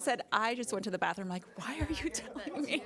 said, I just went to the bathroom, like, why are you telling me?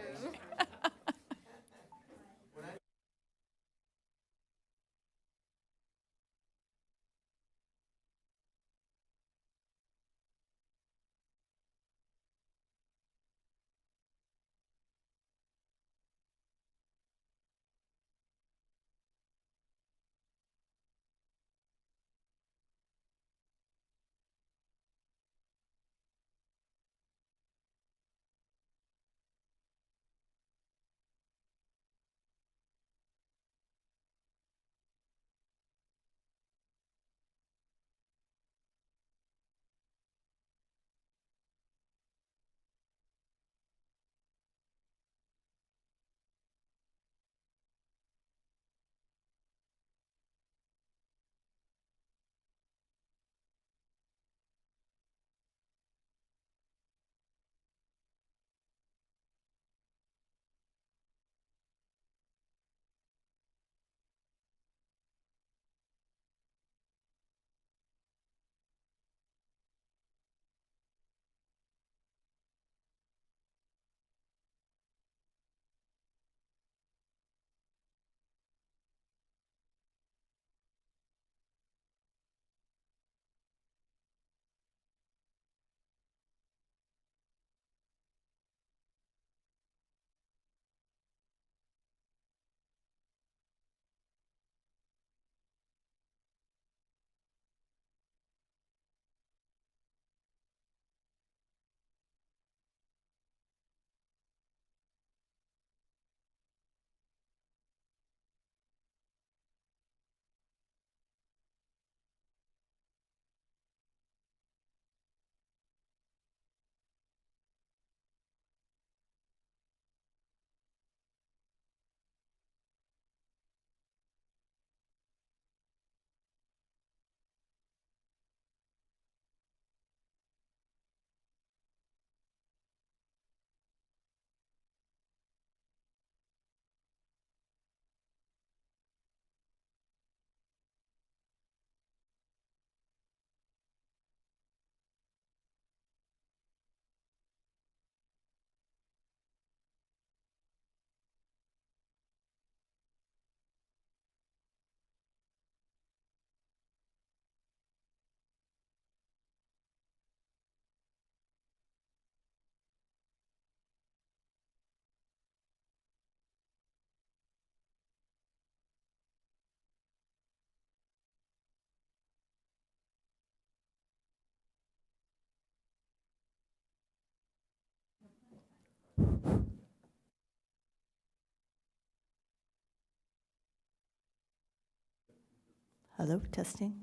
Hello, testing.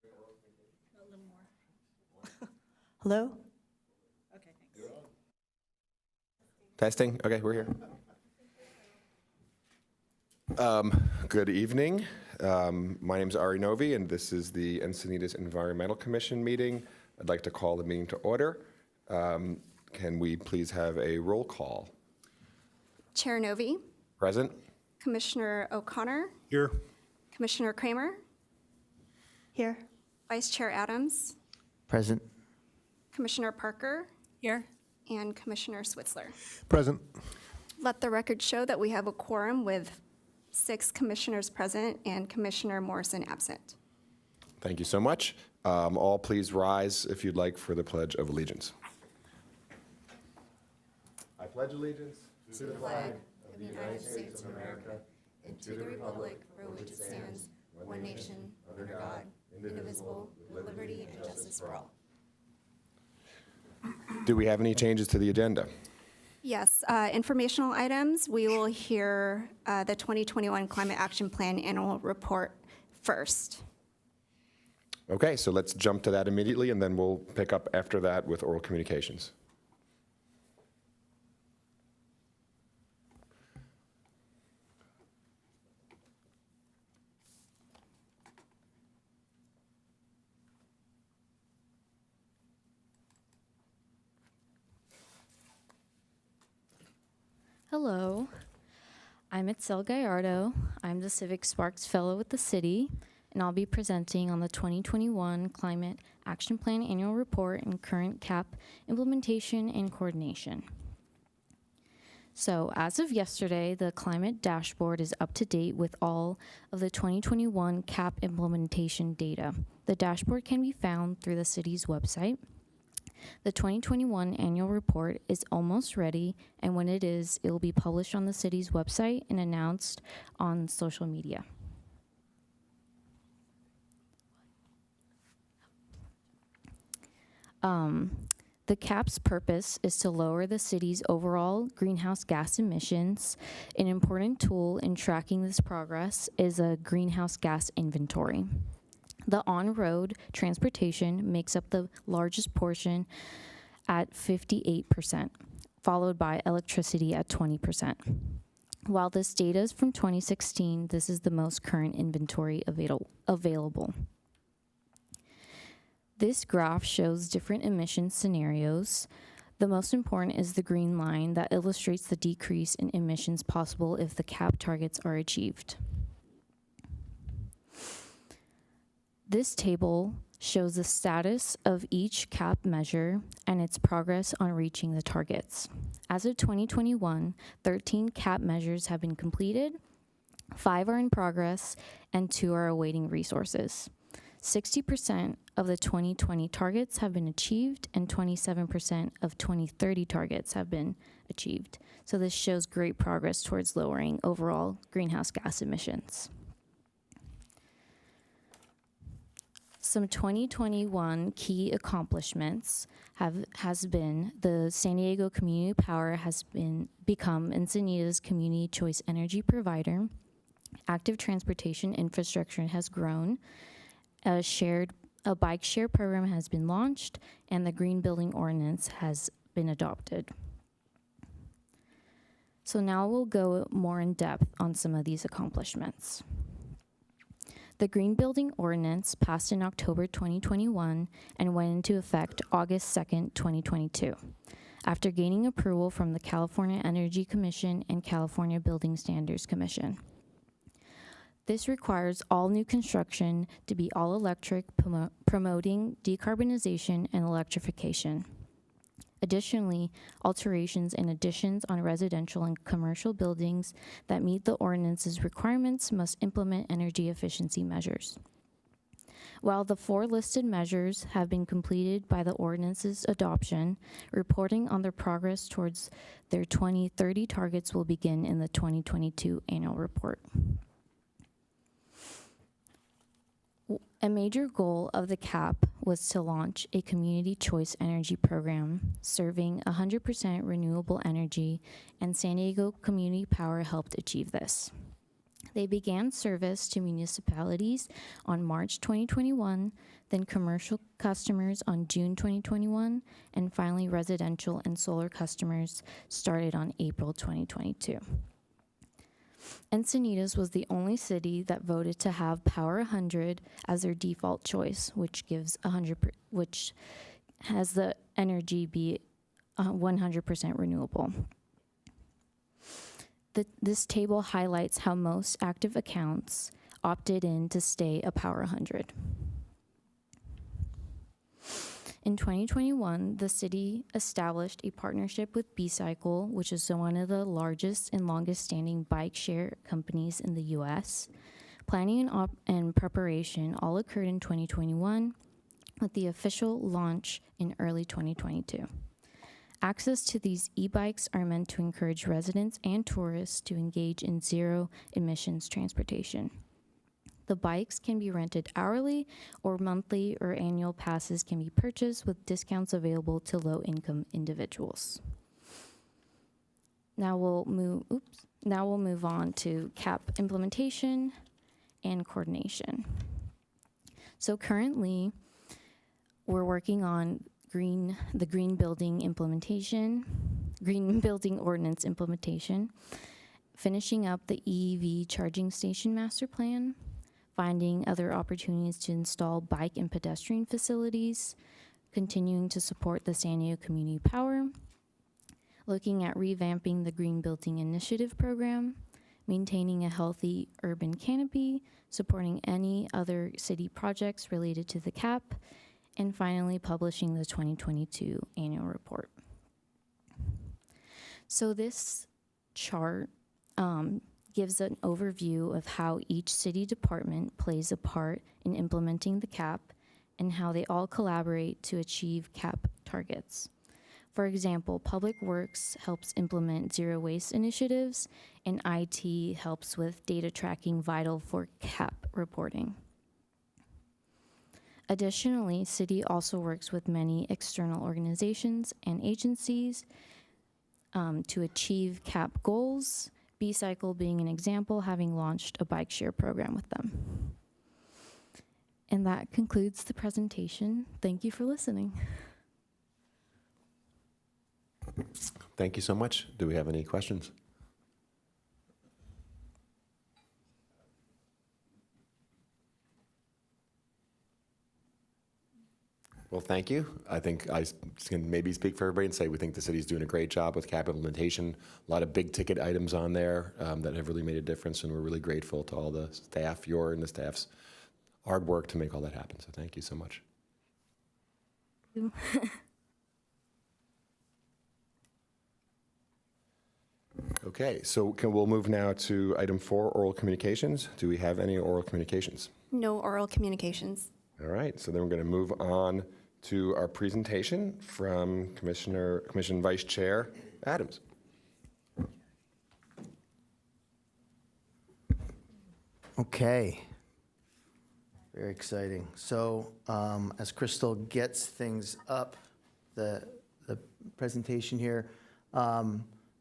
A little more. Hello? Okay, thanks. Testing? Okay, we're here. Good evening. My name is Ari Novi, and this is the Encinitas Environmental Commission meeting. I'd like to call the meeting to order. Can we please have a roll call? Chair Novi, Present? Commissioner O'Connor, Here. Commissioner Kramer, Here. Vice Chair Adams, Present. Commissioner Parker, Here? and Commissioner Switzler. Present. Let the record show that we have a quorum with 6 commissioners present and Commissioner Morrison absent. Thank you so much. All please rise if you'd like for the Pledge of Allegiance. I pledge allegiance To the flag of the United States of America and to the republic for which it stands, one nation, under God, indivisible, with liberty and justice for all. Do we have any changes to the agenda? Yes, informational items. We will hear the 2021 Climate Action Plan Annual Report first. Okay, so let's jump to that immediately, and then we'll pick up after that with oral communications. Hello, I'm Itzel Gallardo. I'm the Civic Sparks Fellow with the city, and I'll be presenting on the 2021 Climate Action Plan Annual Report and current CAP implementation and coordination. So as of yesterday, the climate dashboard is up to date with all of the 2021 CAP implementation data. The dashboard can be found through the city's website. The 2021 annual report is almost ready, and when it is, it will be published on the city's website and announced on social media. The CAP's purpose is to lower the city's overall greenhouse gas emissions. An important tool in tracking this progress is a greenhouse gas inventory. The on-road transportation makes up the largest portion at 58%, followed by electricity at 20%. While this data is from 2016, this is the most current inventory available. This graph shows different emission scenarios. The most important is the green line that illustrates the decrease in emissions possible if the CAP targets are achieved. This table shows the status of each CAP measure and its progress on reaching the targets. As of 2021, 13 CAP measures have been completed, 5 are in progress, and 2 are awaiting resources. 60% of the 2020 targets have been achieved, and 27% of 2030 targets have been achieved. So this shows great progress towards lowering overall greenhouse gas emissions. Some 2021 key accomplishments has been the San Diego Community Power has become Encinitas Community Choice Energy Provider. Active transportation infrastructure has grown. A bike share program has been launched, and the Green Building Ordinance has been adopted. So now we'll go more in depth on some of these accomplishments. The Green Building Ordinance passed in October 2021 and went into effect August 2nd, 2022, after gaining approval from the California Energy Commission and California Building Standards Commission. This requires all new construction to be all electric, promoting decarbonization and electrification. Additionally, alterations and additions on residential and commercial buildings that meet the ordinance's requirements must implement energy efficiency measures. While the 4 listed measures have been completed by the ordinance's adoption, reporting on their progress towards their 2030 targets will begin in the 2022 annual report. A major goal of the CAP was to launch a community choice energy program serving 100% renewable energy, and San Diego Community Power helped achieve this. They began service to municipalities on March 2021, then commercial customers on June 2021, and finally residential and solar customers started on April 2022. Encinitas was the only city that voted to have Power 100 as their default choice, which gives which has the energy be 100% renewable. This table highlights how most active accounts opted in to stay a Power 100. In 2021, the city established a partnership with B-Cycle, which is one of the largest and longest-standing bike share companies in the U.S. Planning and preparation all occurred in 2021, with the official launch in early 2022. Access to these e-bikes are meant to encourage residents and tourists to engage in zero-emissions transportation. The bikes can be rented hourly, or monthly or annual passes can be purchased with discounts available to low-income individuals. Now we'll move on to CAP implementation and coordination. So currently, we're working on the Green Building Ordinance implementation, finishing up the EV charging station master plan, finding other opportunities to install bike and pedestrian facilities, continuing to support the San Diego Community Power, looking at revamping the Green Building Initiative program, maintaining a healthy urban canopy, supporting any other city projects related to the CAP, and finally publishing the 2022 annual report. So this chart gives an overview of how each city department plays a part in implementing the CAP and how they all collaborate to achieve CAP targets. For example, Public Works helps implement zero waste initiatives, and IT helps with data tracking vital for CAP reporting. Additionally, City also works with many external organizations and agencies to achieve CAP goals, B-Cycle being an example, having launched a bike share program with them. And that concludes the presentation. Thank you for listening. Thank you so much. Do we have any questions? Well, thank you. I think I can maybe speak for everybody and say we think the city's doing a great job with CAP implementation. A lot of big ticket items on there that have really made a difference, and we're really grateful to all the staff, your and the staff's hard work to make all that happen. So thank you so much. Okay, so we'll move now to item 4, oral communications. Do we have any oral communications? No oral communications. All right, so then we're going to move on to our presentation from Commission Vice Chair Adams. Okay. Very exciting. So as Crystal gets things up, the presentation here,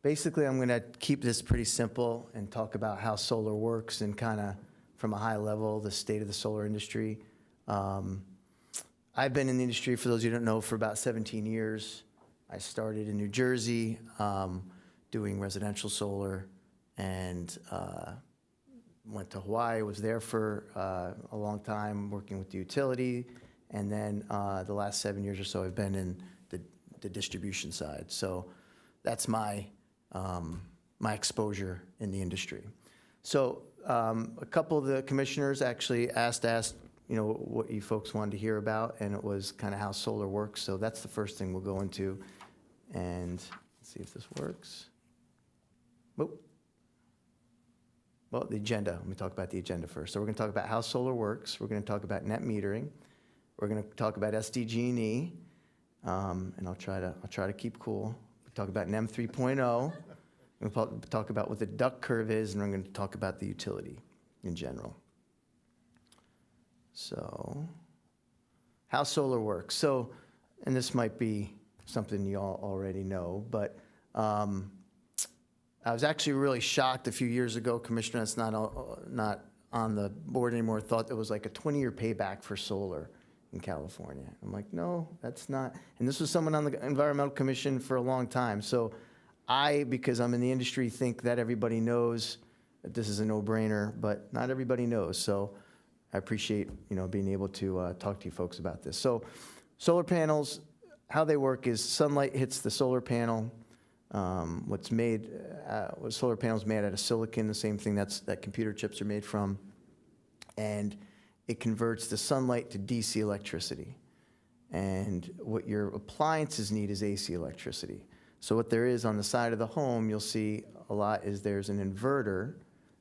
basically I'm going to keep this pretty simple and talk about how solar works and kind of from a high level, the state of the solar industry. I've been in the industry, for those of you who don't know, for about 17 years. I started in New Jersey doing residential solar and went to Hawaii, was there for a long time working with the utility. And then the last 7 years or so, I've been in the distribution side. So that's my exposure in the industry. So a couple of the commissioners actually asked, you know, what you folks wanted to hear about, and it was kind of how solar works. So that's the first thing we'll go into, and let's see if this works. Whoop. Well, the agenda. Let me talk about the agenda first. So we're going to talk about how solar works. We're going to talk about net metering. We're going to talk about SDG&E, and I'll try to keep cool. We'll talk about NEM 3.0. We'll talk about what the duck curve is, and we're going to talk about the utility in general. So, how solar works. So, and this might be something you all already know, but I was actually really shocked a few years ago. Commissioner that's not on the board anymore thought there was like a 20-year payback for solar in California. I'm like, no, that's not. And this was someone on the Environmental Commission for a long time. So because I'm in the industry, think that everybody knows that this is a no-brainer, but not everybody knows. So I appreciate, you know, being able to talk to you folks about this. So solar panels, how they work is sunlight hits the solar panel. What solar panels made out of silicon, the same thing that computer chips are made from. And it converts the sunlight to DC electricity. And what your appliances need is AC electricity. So what there is on the side of the home, you'll see a lot is there's an inverter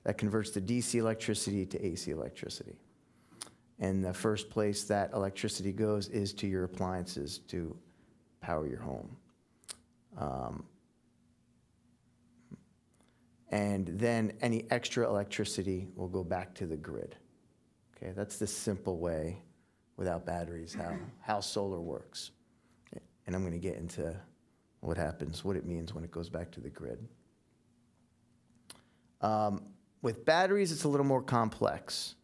that converts the DC electricity to AC electricity. And the first place that electricity goes is to your appliances to power your home. And then any extra electricity will go back to the grid. Okay, that's the simple way, without batteries, how solar works. And I'm going to get into what happens, what it means when it goes back to the grid. With batteries, it's a little more complex.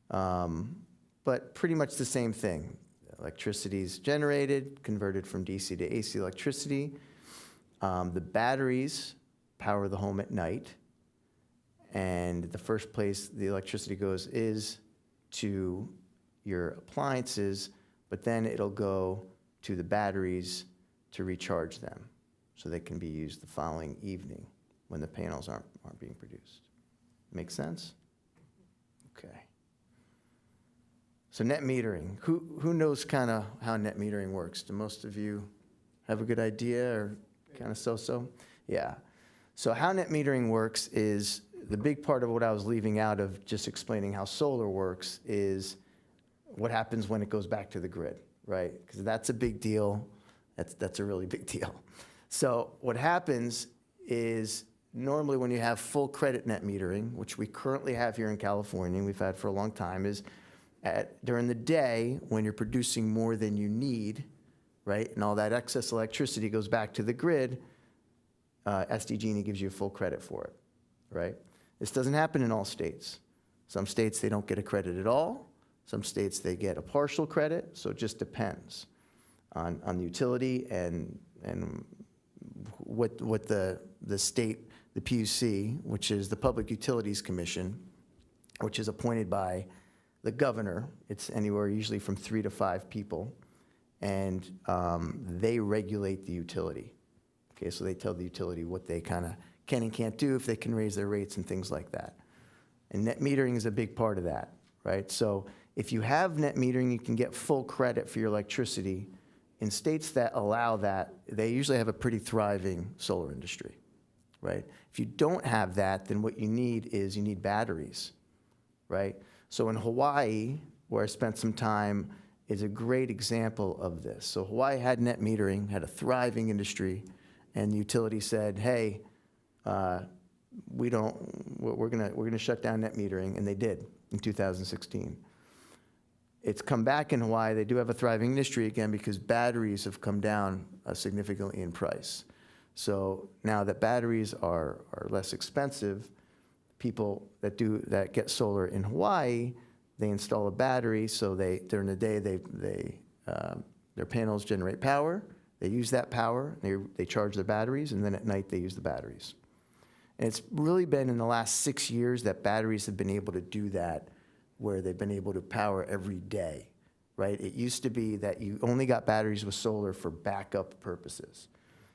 But pretty much the same thing. Electricity is generated, converted from DC to AC electricity. The batteries power the home at night. And the first place the electricity goes is to your appliances, but then it'll go to the batteries to recharge them so they can be used the following evening when the panels aren't being produced. Make sense? Okay. So net metering, who knows kind of how net metering works? Do most of you have a good idea or kind of so-so? Yeah. So how net metering works is, the big part of what I was leaving out of just explaining how solar works is what happens when it goes back to the grid, right? Because that's a big deal. That's a really big deal. So what happens is normally when you have full credit net metering, which we currently have here in California, and we've had for a long time, is during the day when you're producing more than you need, right, and all that excess electricity goes back to the grid, SDG&E gives you full credit for it, right? This doesn't happen in all states. Some states, they don't get a credit at all. Some states, they get a partial credit, so it just depends on the utility and what the state, the PUC, which is the Public Utilities Commission, which is appointed by the governor. It's anywhere usually from 3 to 5 people, and they regulate the utility. Okay, so they tell the utility what they kind of can and can't do, if they can raise their rates and things like that. And net metering is a big part of that, right? So if you have net metering, you can get full credit for your electricity. In states that allow that, they usually have a pretty thriving solar industry, right? If you don't have that, then what you need is you need batteries, right? So in Hawaii, where I spent some time, is a great example of this. So Hawaii had net metering, had a thriving industry, and the utility said, hey, we're gonna shut down net metering, and they did in 2016. It's come back in Hawaii. They do have a thriving industry again because batteries have come down significantly in price. So now that batteries are less expensive, people that get solar in Hawaii, they install a battery. So during the day their panels generate power. They use that power. They charge their batteries, and then at night they use the batteries. And it's really been in the last 6 years that batteries have been able to do that, where they've been able to power every day, right? It used to be that you only got batteries with solar for backup purposes.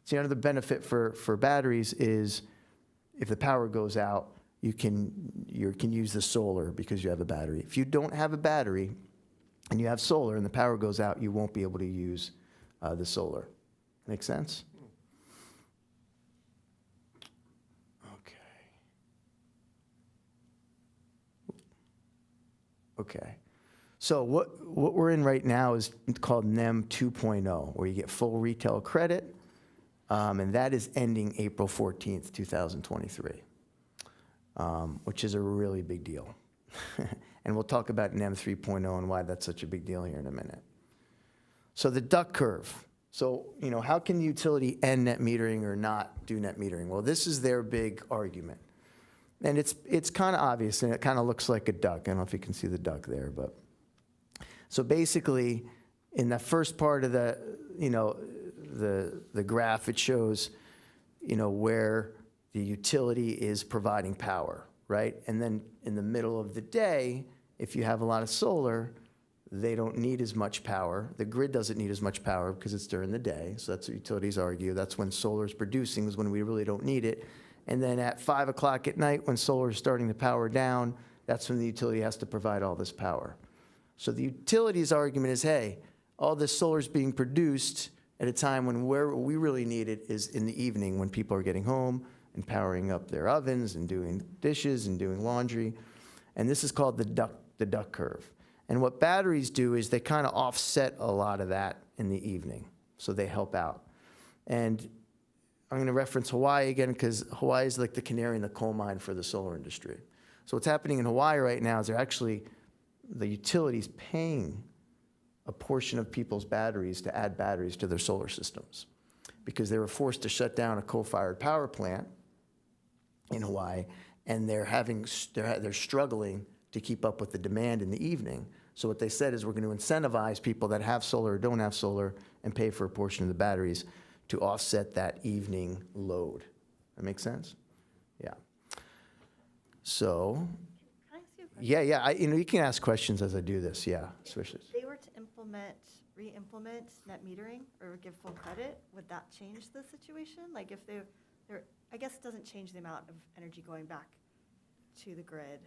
So another benefit for batteries is if the power goes out, you can use the solar because you have a battery. If you don't have a battery and you have solar and the power goes out, you won't be able to use the solar. Make sense? Okay. So what we're in right now is called NEM 2.0, where you get full retail credit, and that is ending April 14th, 2023, which is a really big deal. And we'll talk about NEM 3.0 and why that's such a big deal here in a minute. So the duck curve. So, how can the utility end net metering or not do net metering? Well, this is their big argument. And it's kind of obvious, and it kind of looks like a duck. I don't know if you can see the duck there, but so basically, in the first part of the graph, it shows, where the utility is providing power, right? And then in the middle of the day, if you have a lot of solar, they don't need as much power. The grid doesn't need as much power because it's during the day. So that's what utilities argue. That's when solar is producing, is when we really don't need it. And then at 5 o'clock at night, when solar is starting to power down, that's when the utility has to provide all this power. So the utility's argument is, hey, all this solar is being produced at a time when where we really need it is in the evening when people are getting home and powering up their ovens and doing dishes and doing laundry. And this is called the duck curve. And what batteries do is they kind of offset a lot of that in the evening. So they help out. And I'm going to reference Hawaii again because Hawaii is like the canary in the coal mine for the solar industry. So what's happening in Hawaii right now is the utilities paying a portion of people's batteries to add batteries to their solar systems because they were forced to shut down a coal-fired power plant in Hawaii, and they're struggling to keep up with the demand in the evening. So what they said is we're going to incentivize people that have solar or don't have solar and pay for a portion of the batteries to offset that evening load. That makes sense? Yeah. So, Can I ask you a question? yeah, you can ask questions as I do this, yeah, especially. If they were to re-implement net metering or give full credit, would that change the situation? Like if they're I guess it doesn't change the amount of energy going back to the grid,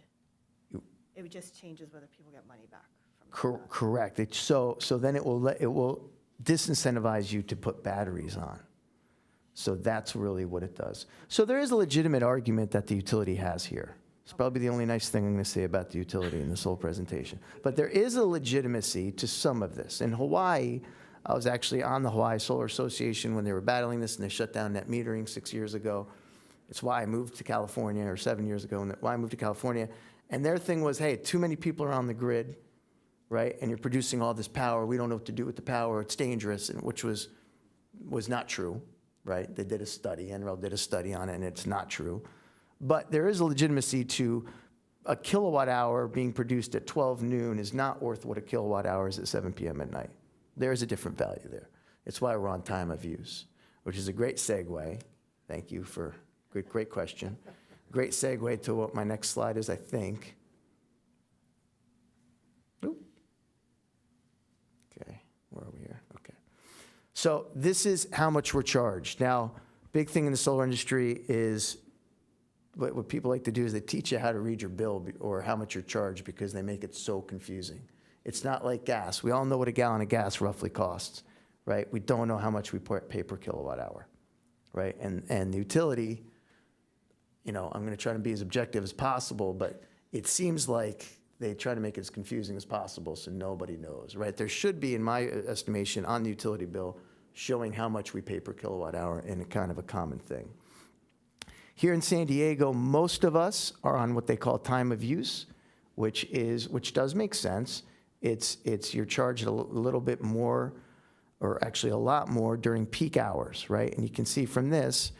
it just changes whether people get money back from that. Correct. So then it will disincentivize you to put batteries on. So that's really what it does. So there is a legitimate argument that the utility has here. It's probably the only nice thing I'm going to say about the utility in this whole presentation. But there is a legitimacy to some of this. In Hawaii, I was actually on the Hawaii Solar Association when they were battling this, and they shut down net metering 6 years ago. It's why I moved to California, or 7 years ago, and why I moved to California. And their thing was, hey, too many people are on the grid, right? And you're producing all this power. We don't know what to do with the power. It's dangerous, and which was not true, right? They did a study, NREL did a study on it, and it's not true. But there is a legitimacy to a kilowatt hour being produced at 12 noon is not worth what a kilowatt hour is at 7 p.m. at night. There is a different value there. It's why we're on time of use, which is a great segue. Thank you for great question. Great segue to what my next slide is, I think. Oop. Okay, where are we here? Okay. So this is how much we're charged. Now, big thing in the solar industry is what people like to do is they teach you how to read your bill or how much you're charged because they make it so confusing. It's not like gas. We all know what a gallon of gas roughly costs, right? We don't know how much we pay per kilowatt hour, right? And the utility, you know, I'm going to try to be as objective as possible, but it seems like they try to make it as confusing as possible so nobody knows, right? There should be, in my estimation, on the utility bill, showing how much we pay per kilowatt hour and a kind of a common thing. Here in San Diego, most of us are on what they call time of use, which does make sense. You're charged a little bit more, or actually a lot more during peak hours, right? And you can see from this,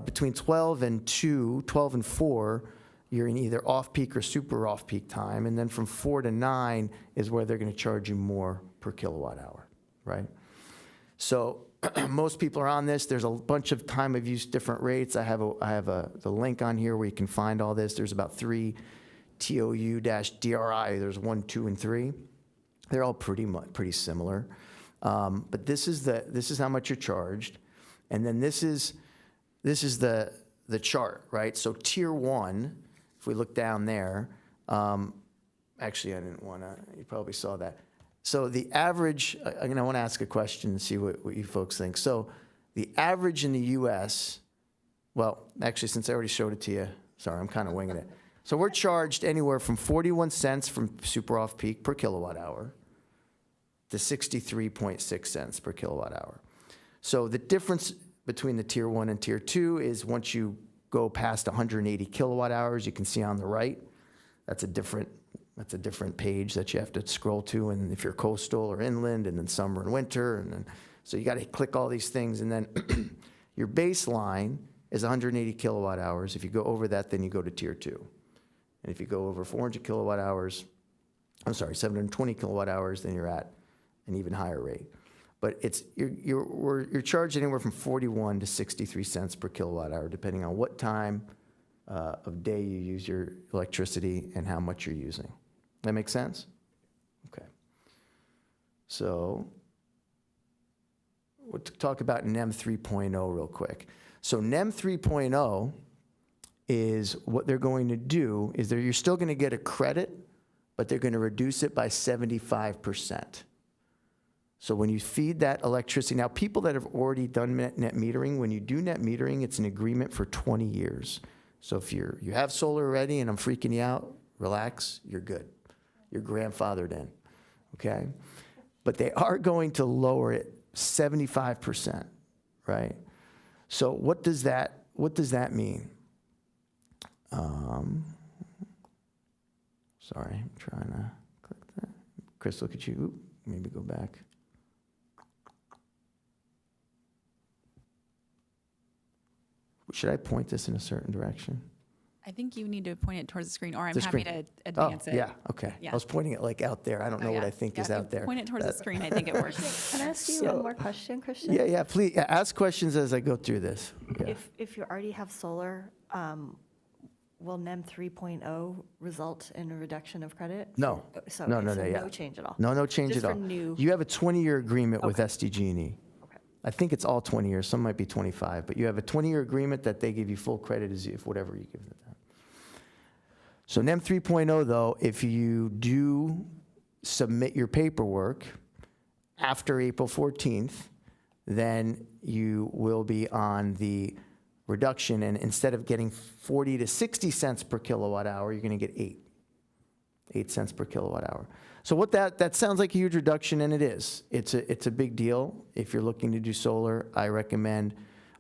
between 12 and 2, 12 and 4, you're in either off-peak or super off-peak time. And then from 4 to 9 is where they're going to charge you more per kilowatt hour, right? So most people are on this. There's a bunch of time of use different rates. I have the link on here where you can find all this. There's about 3 TOU-DRI. There's 1, 2, and 3. They're all pretty similar. But this is how much you're charged. And then this is the chart, right? So tier 1, if we look down there, actually I didn't want to, you probably saw that. So the average, I want to ask a question and see what you folks think. So the average in the US, well, actually, since I already showed it to you, sorry, I'm kind of winging it. So we're charged anywhere from 41 cents from super off-peak per kilowatt hour to 63.6 cents per kilowatt hour. So the difference between the tier 1 and tier 2 is once you go past 180 kilowatt hours, you can see on the right, that's a different page that you have to scroll to, and if you're coastal or inland, and then summer and winter, and then, so you got to click all these things, and then your baseline is 180 kilowatt hours. If you go over that, then you go to tier 2. And if you go over 400 kilowatt hours, 720 kilowatt hours, then you're at an even higher rate. But you're charged anywhere from 41 to 63 cents per kilowatt hour, depending on what time of day you use your electricity and how much you're using. That make sense? Okay. So we'll talk about NEM 3.0 real quick. So NEM 3.0 is what they're going to do is you're still going to get a credit, but they're going to reduce it by 75%. So when you feed that electricity, now people that have already done net metering, when you do net metering, it's an agreement for 20 years. So if you have solar already and I'm freaking you out, relax, you're good. You're grandfathered in, okay? But they are going to lower it 75%, right? So what does that mean? Sorry, I'm trying to click that. Chris, look at you. Oop, maybe go back. Should I point this in a certain direction? I think you need to point it towards the screen, or I'm The happy screen. to advance it. Yeah, okay. Yeah. I was pointing it like out there. I don't know what Yeah. I think is Yeah, out there. Point it towards the screen, I think it works. Can I ask you So- one more question, Christian? Yeah, please, ask questions as I go through this. Yeah. If you already have solar, will NEM 3.0 result in a reduction of credit? No. So No, okay, no, so no, yeah. no change at all? No change Just at for all. new- You have a 20-year agreement with Okay. SDG&E. Okay. I think it's all 20 years. Some might be 25, but you have a 20-year agreement that they give you full credit if whatever you give them. So NEM 3.0, though, if you do submit your paperwork after April 14th, then you will be on the reduction, and instead of getting 40 to 60 cents per kilowatt hour, you're going to get 8 cents per kilowatt hour. So what that sounds like a huge reduction, and it is. It's a big deal. If you're looking to do solar, I recommend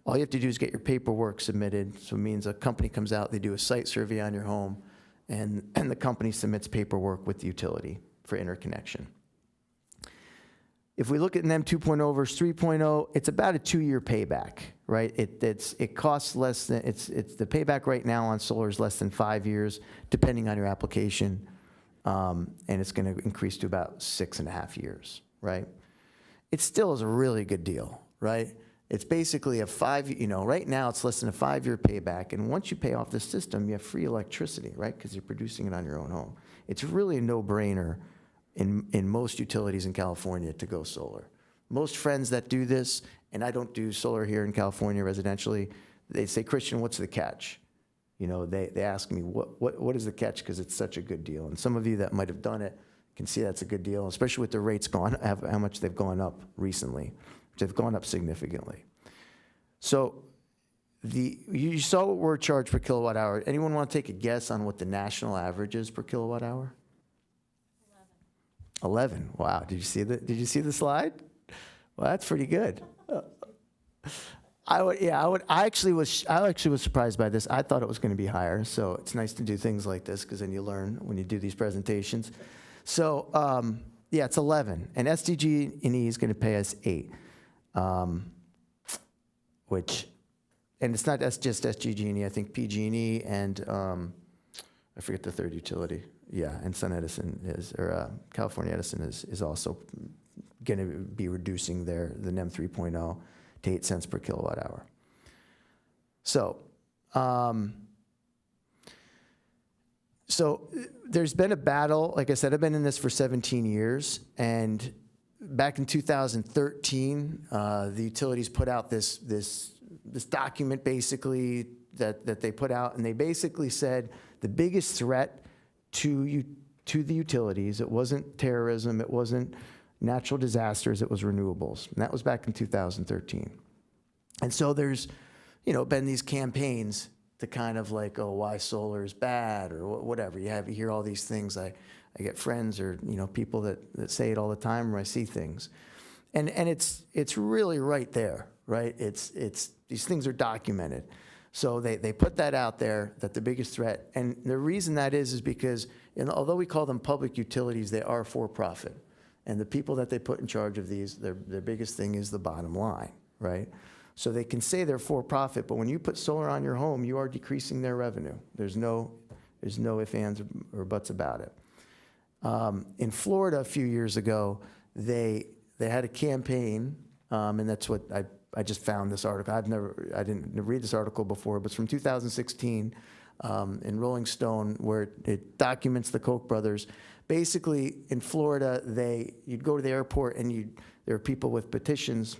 all you have to do is get your paperwork submitted. So it means a company comes out, they do a site survey on your home, and the company submits paperwork with the utility for interconnection. If we look at NEM 2.0 versus 3.0, it's about a 2-year payback, right? It costs less than, it's the payback right now on solar is less than 5 years, depending on your application. And it's going to increase to about 6.5 years, right? It still is a really good deal, right? It's basically right now it's less than a 5-year payback. And once you pay off the system, you have free electricity, right? Because you're producing it on your own home. It's really a no-brainer in most utilities in California to go solar. Most friends that do this, and I don't do solar here in California residentially, they say, Christian, what's the catch? You know, they ask me, what is the catch? Because it's such a good deal. And some of you that might have done it can see that's a good deal, especially with the rates how much they've gone up recently. They've gone up significantly. So you saw what we're charged per kilowatt hour. Anyone want to take a guess on what the national average is per kilowatt hour? 11. Wow. Did you see the slide? Well, that's pretty good. I actually was surprised by this. I thought it was going to be higher. So it's nice to do things like this because then you learn when you do these presentations. So yeah, it's 11, and SDG&E is going to pay us 8, and it's not just SDG&E. I think PG&E and I forget the third utility. Yeah, and California Edison is also going to be reducing the NEM 3.0 to 8 cents per kilowatt hour. So, so there's been a battle. Like I said, I've been in this for 17 years, and back in 2013, the utilities put out this document basically that they put out, and they basically said the biggest threat to the utilities, it wasn't terrorism, it wasn't natural disasters, it was renewables. And that was back in 2013. And so there's, been these campaigns to kind of like, oh, why solar is bad or whatever. You hear all these things. I get friends or, people that say it all the time, or I see things. And it's really right there, right? These things are documented. So they put that out there, that the biggest threat, and the reason that is because although we call them public utilities, they are for-profit. And the people that they put in charge of these, their biggest thing is the bottom line, right? So they can say they're for-profit, but when you put solar on your home, you are decreasing their revenue. There's no ifs, ands, or buts about it. In Florida a few years ago, they had a campaign, and that's what I just found this article. I didn't read this article before, but it's from 2016 in Rolling Stone, where it documents the Koch brothers. Basically, in Florida, you'd go to the airport and there were people with petitions,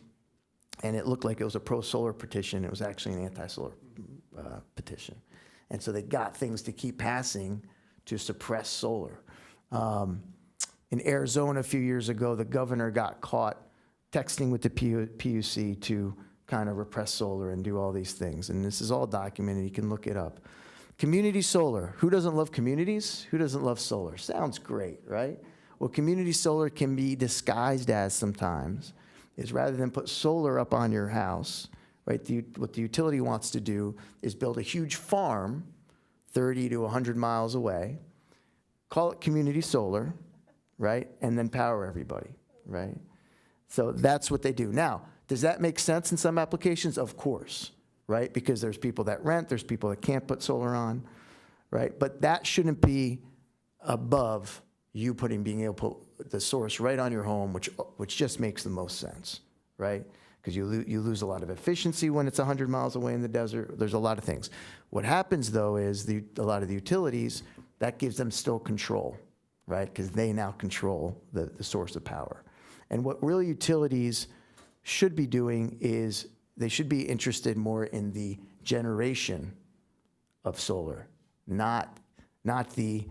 and it looked like it was a pro-solar petition. It was actually an anti-solar petition. And so they got things to keep passing to suppress solar. In Arizona a few years ago, the governor got caught texting with the PUC to kind of repress solar and do all these things. And this is all documented. You can look it up. Community solar. Who doesn't love communities? Who doesn't love solar? Sounds great, right? What community solar can be disguised as sometimes is rather than put solar up on your house, right? What the utility wants to do is build a huge farm 30 to 100 miles away, call it community solar, right? And then power everybody, right? So that's what they do. Now, does that make sense in some applications? Of course, right? Because there's people that rent, there's people that can't put solar on, right? But that shouldn't be above you being able to put the source right on your home, which just makes the most sense, right? Because you lose a lot of efficiency when it's 100 miles away in the desert. There's a lot of things. What happens, though, is a lot of the utilities, that gives them still control, right? Because they now control the source of power. And what really utilities should be doing is they should be interested more in the generation of solar, not not the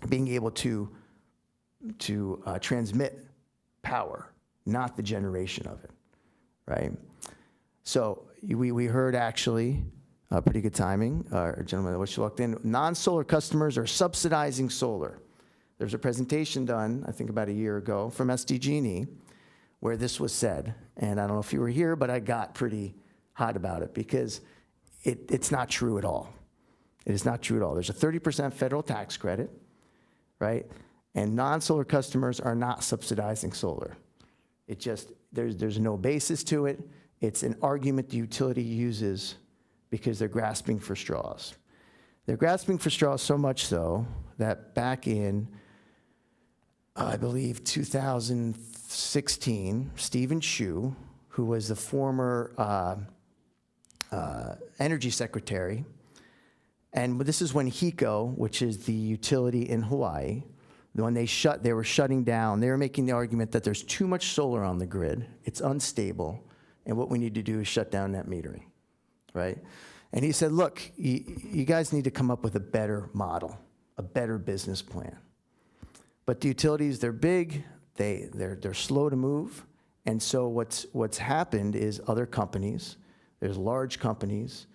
being able to transmit power, not the generation of it, right? So we heard actually, pretty good timing, a gentleman that just walked in, non-solar customers are subsidizing solar. There's a presentation done, I think about a year ago, from SDG&E, where this was said. And I don't know if you were here, but I got pretty hot about it because it's not true at all. It is not true at all. There's a 30% federal tax credit, right? And non-solar customers are not subsidizing solar. It just, there's no basis to it. It's an argument the utility uses because they're grasping for straws. They're grasping for straws so much so that back in, I believe, 2016, Stephen Chu, who was the former energy secretary, and this is when HECO, which is the utility in Hawaii, when they were shutting down, they were making the argument that there's too much solar on the grid, it's unstable, and what we need to do is shut down net metering, right? And he said, look, you guys need to come up with a better model, a better business plan. But the utilities, they're big, they're slow to move, and so what's happened is other companies, there's large companies,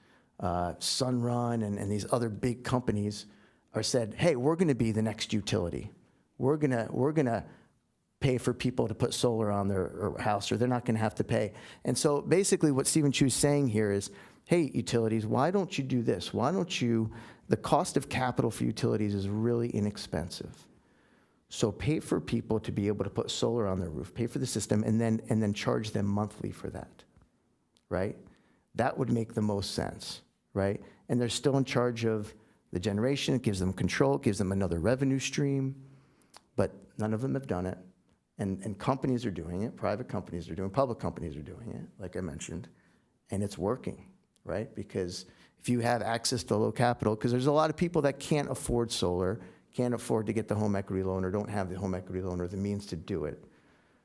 Sunrun and these other big companies are said, hey, we're gonna be the next utility. We're gonna pay for people to put solar on their house, or they're not gonna have to pay. And so basically what Stephen Chu's saying here is, hey, utilities, why don't you do this? Why don't you, the cost of capital for utilities is really inexpensive. So pay for people to be able to put solar on their roof, pay for the system, and then charge them monthly for that, right? That would make the most sense, right? And they're still in charge of the generation. It gives them control, it gives them another revenue stream, but none of them have done it. And companies are doing it, private companies are doing it, public companies are doing it, like I mentioned, and it's working, right? Because if you have access to low capital, because there's a lot of people that can't afford solar, can't afford to get the home equity loan, or don't have the home equity loan or the means to do it.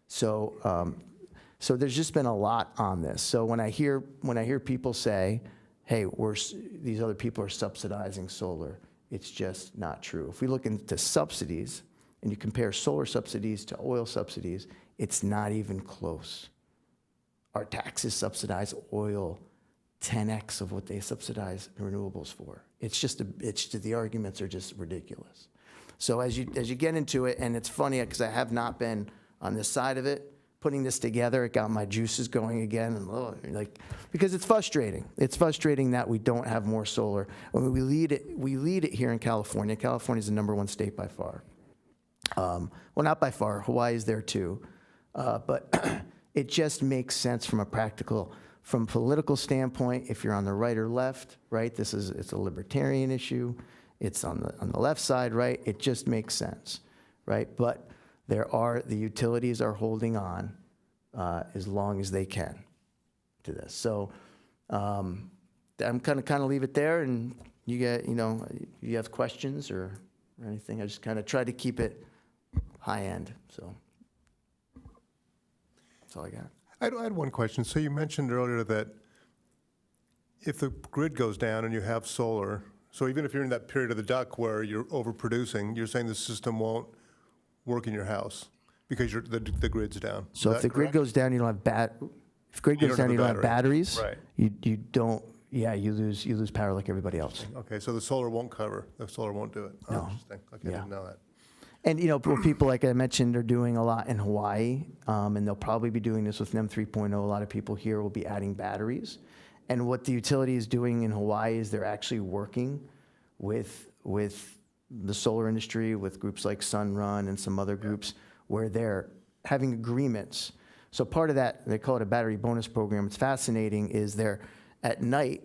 So, so there's just been a lot on this. So when I hear people say, hey, these other people are subsidizing solar, it's just not true. If we look into subsidies, and you compare solar subsidies to oil subsidies, it's not even close. Our taxes subsidize oil 10x of what they subsidize renewables for. The arguments are just ridiculous. So as you get into it, and it's funny because I have not been on this side of it, putting this together, it got my juices going again, and because it's frustrating. It's frustrating that we don't have more solar. I mean, we lead it here in California. California is the #1 state by far. Well, not by far. Hawaii is there too, but it just makes sense from a political standpoint. If you're on the right or left, right, it's a libertarian issue. It's on the left side, right? It just makes sense, right? But the utilities are holding on as long as they can to this. So I'm kind of leave it there, and you have questions or anything. I just kind of try to keep it high end. So that's all I got. I had one question. So you mentioned earlier that if the grid goes down and you have solar, so even if you're in that period of the duck where you're overproducing, you're saying the system won't work in your house because the grid's down. So if the grid goes down, you don't have if grid goes down, you don't have batteries. Right. You don't. Yeah, you lose power like everybody else. Okay, so the solar won't cover. The solar won't do it. Oh, No. interesting. Okay, I Yeah. didn't know that. And what people, like I mentioned, are doing a lot in Hawaii, and they'll probably be doing this with NEM 3.0. A lot of people here will be adding batteries. And what the utility is doing in Hawaii is they're actually working with the solar industry, with groups like Sunrun and some other groups, where they're having agreements. So part of that, they call it a battery bonus program. It's fascinating, is they're at night,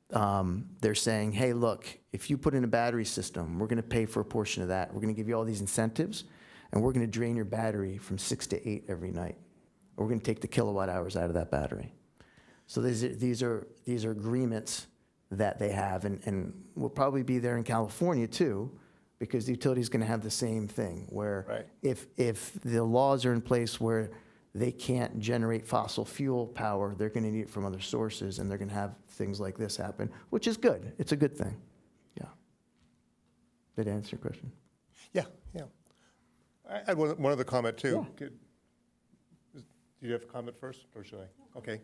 they're saying, hey, look, if you put in a battery system, we're going to pay for a portion of that. We're going to give you all these incentives, and we're going to drain your battery from 6 to 8 every night. Or we're going to take the kilowatt hours out of that battery. So these are agreements that they have, and will probably be there in California too, because the utility is going to have the same thing, where Right. if the laws are in place where they can't generate fossil fuel power. They're going to need it from other sources, and they're going to have things like this happen, which is good. It's a good thing. Yeah. Did I answer your question? Yeah, yeah. I had one other comment, too. Do you have a comment first, or should I? Okay.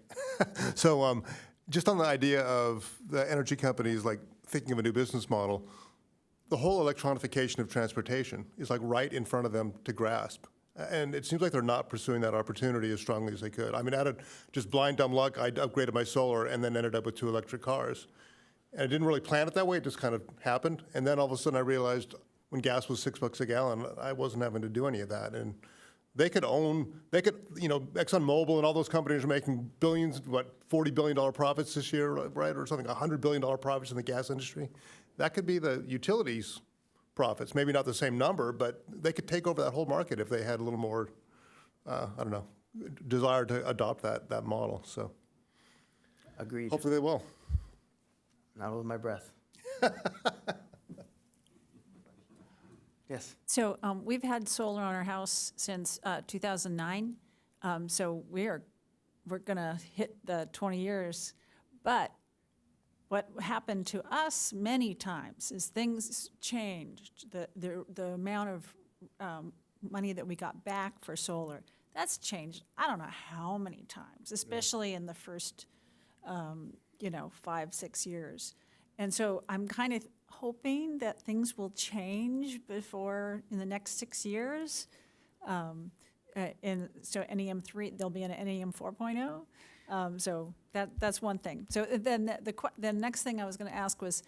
So just on the idea of the energy companies, like, thinking of a new business model, the whole electronification of transportation is, like, right in front of them to grasp. And it seems like they're not pursuing that opportunity as strongly as they could. I mean, out of just blind dumb luck, I upgraded my solar and then ended up with 2 electric cars. And I didn't really plan it that way, it just kind of happened. And then all of a sudden I realized when gas was $6 a gallon, I wasn't having to do any of that. And ExxonMobil and all those companies are making billions, $40 billion profits this year, right? Or something, $100 billion profits in the gas industry. That could be the utilities' profits. Maybe not the same number, but they could take over that whole market if they had a little more, desire to adopt that model. So Agreed. hopefully they will. Not with my breath. Yes. So we've had solar on our house since 2009. So we're going to hit the 20 years. But what happened to us many times is things changed. The amount of money that we got back for solar, that's changed I don't know how many times, especially in the first 5-6 years. And so I'm kind of hoping that things will change in the next 6 years. And so NEM 3, there'll be an NEM 4.0. So that's one thing. So then the next thing I was going to ask was,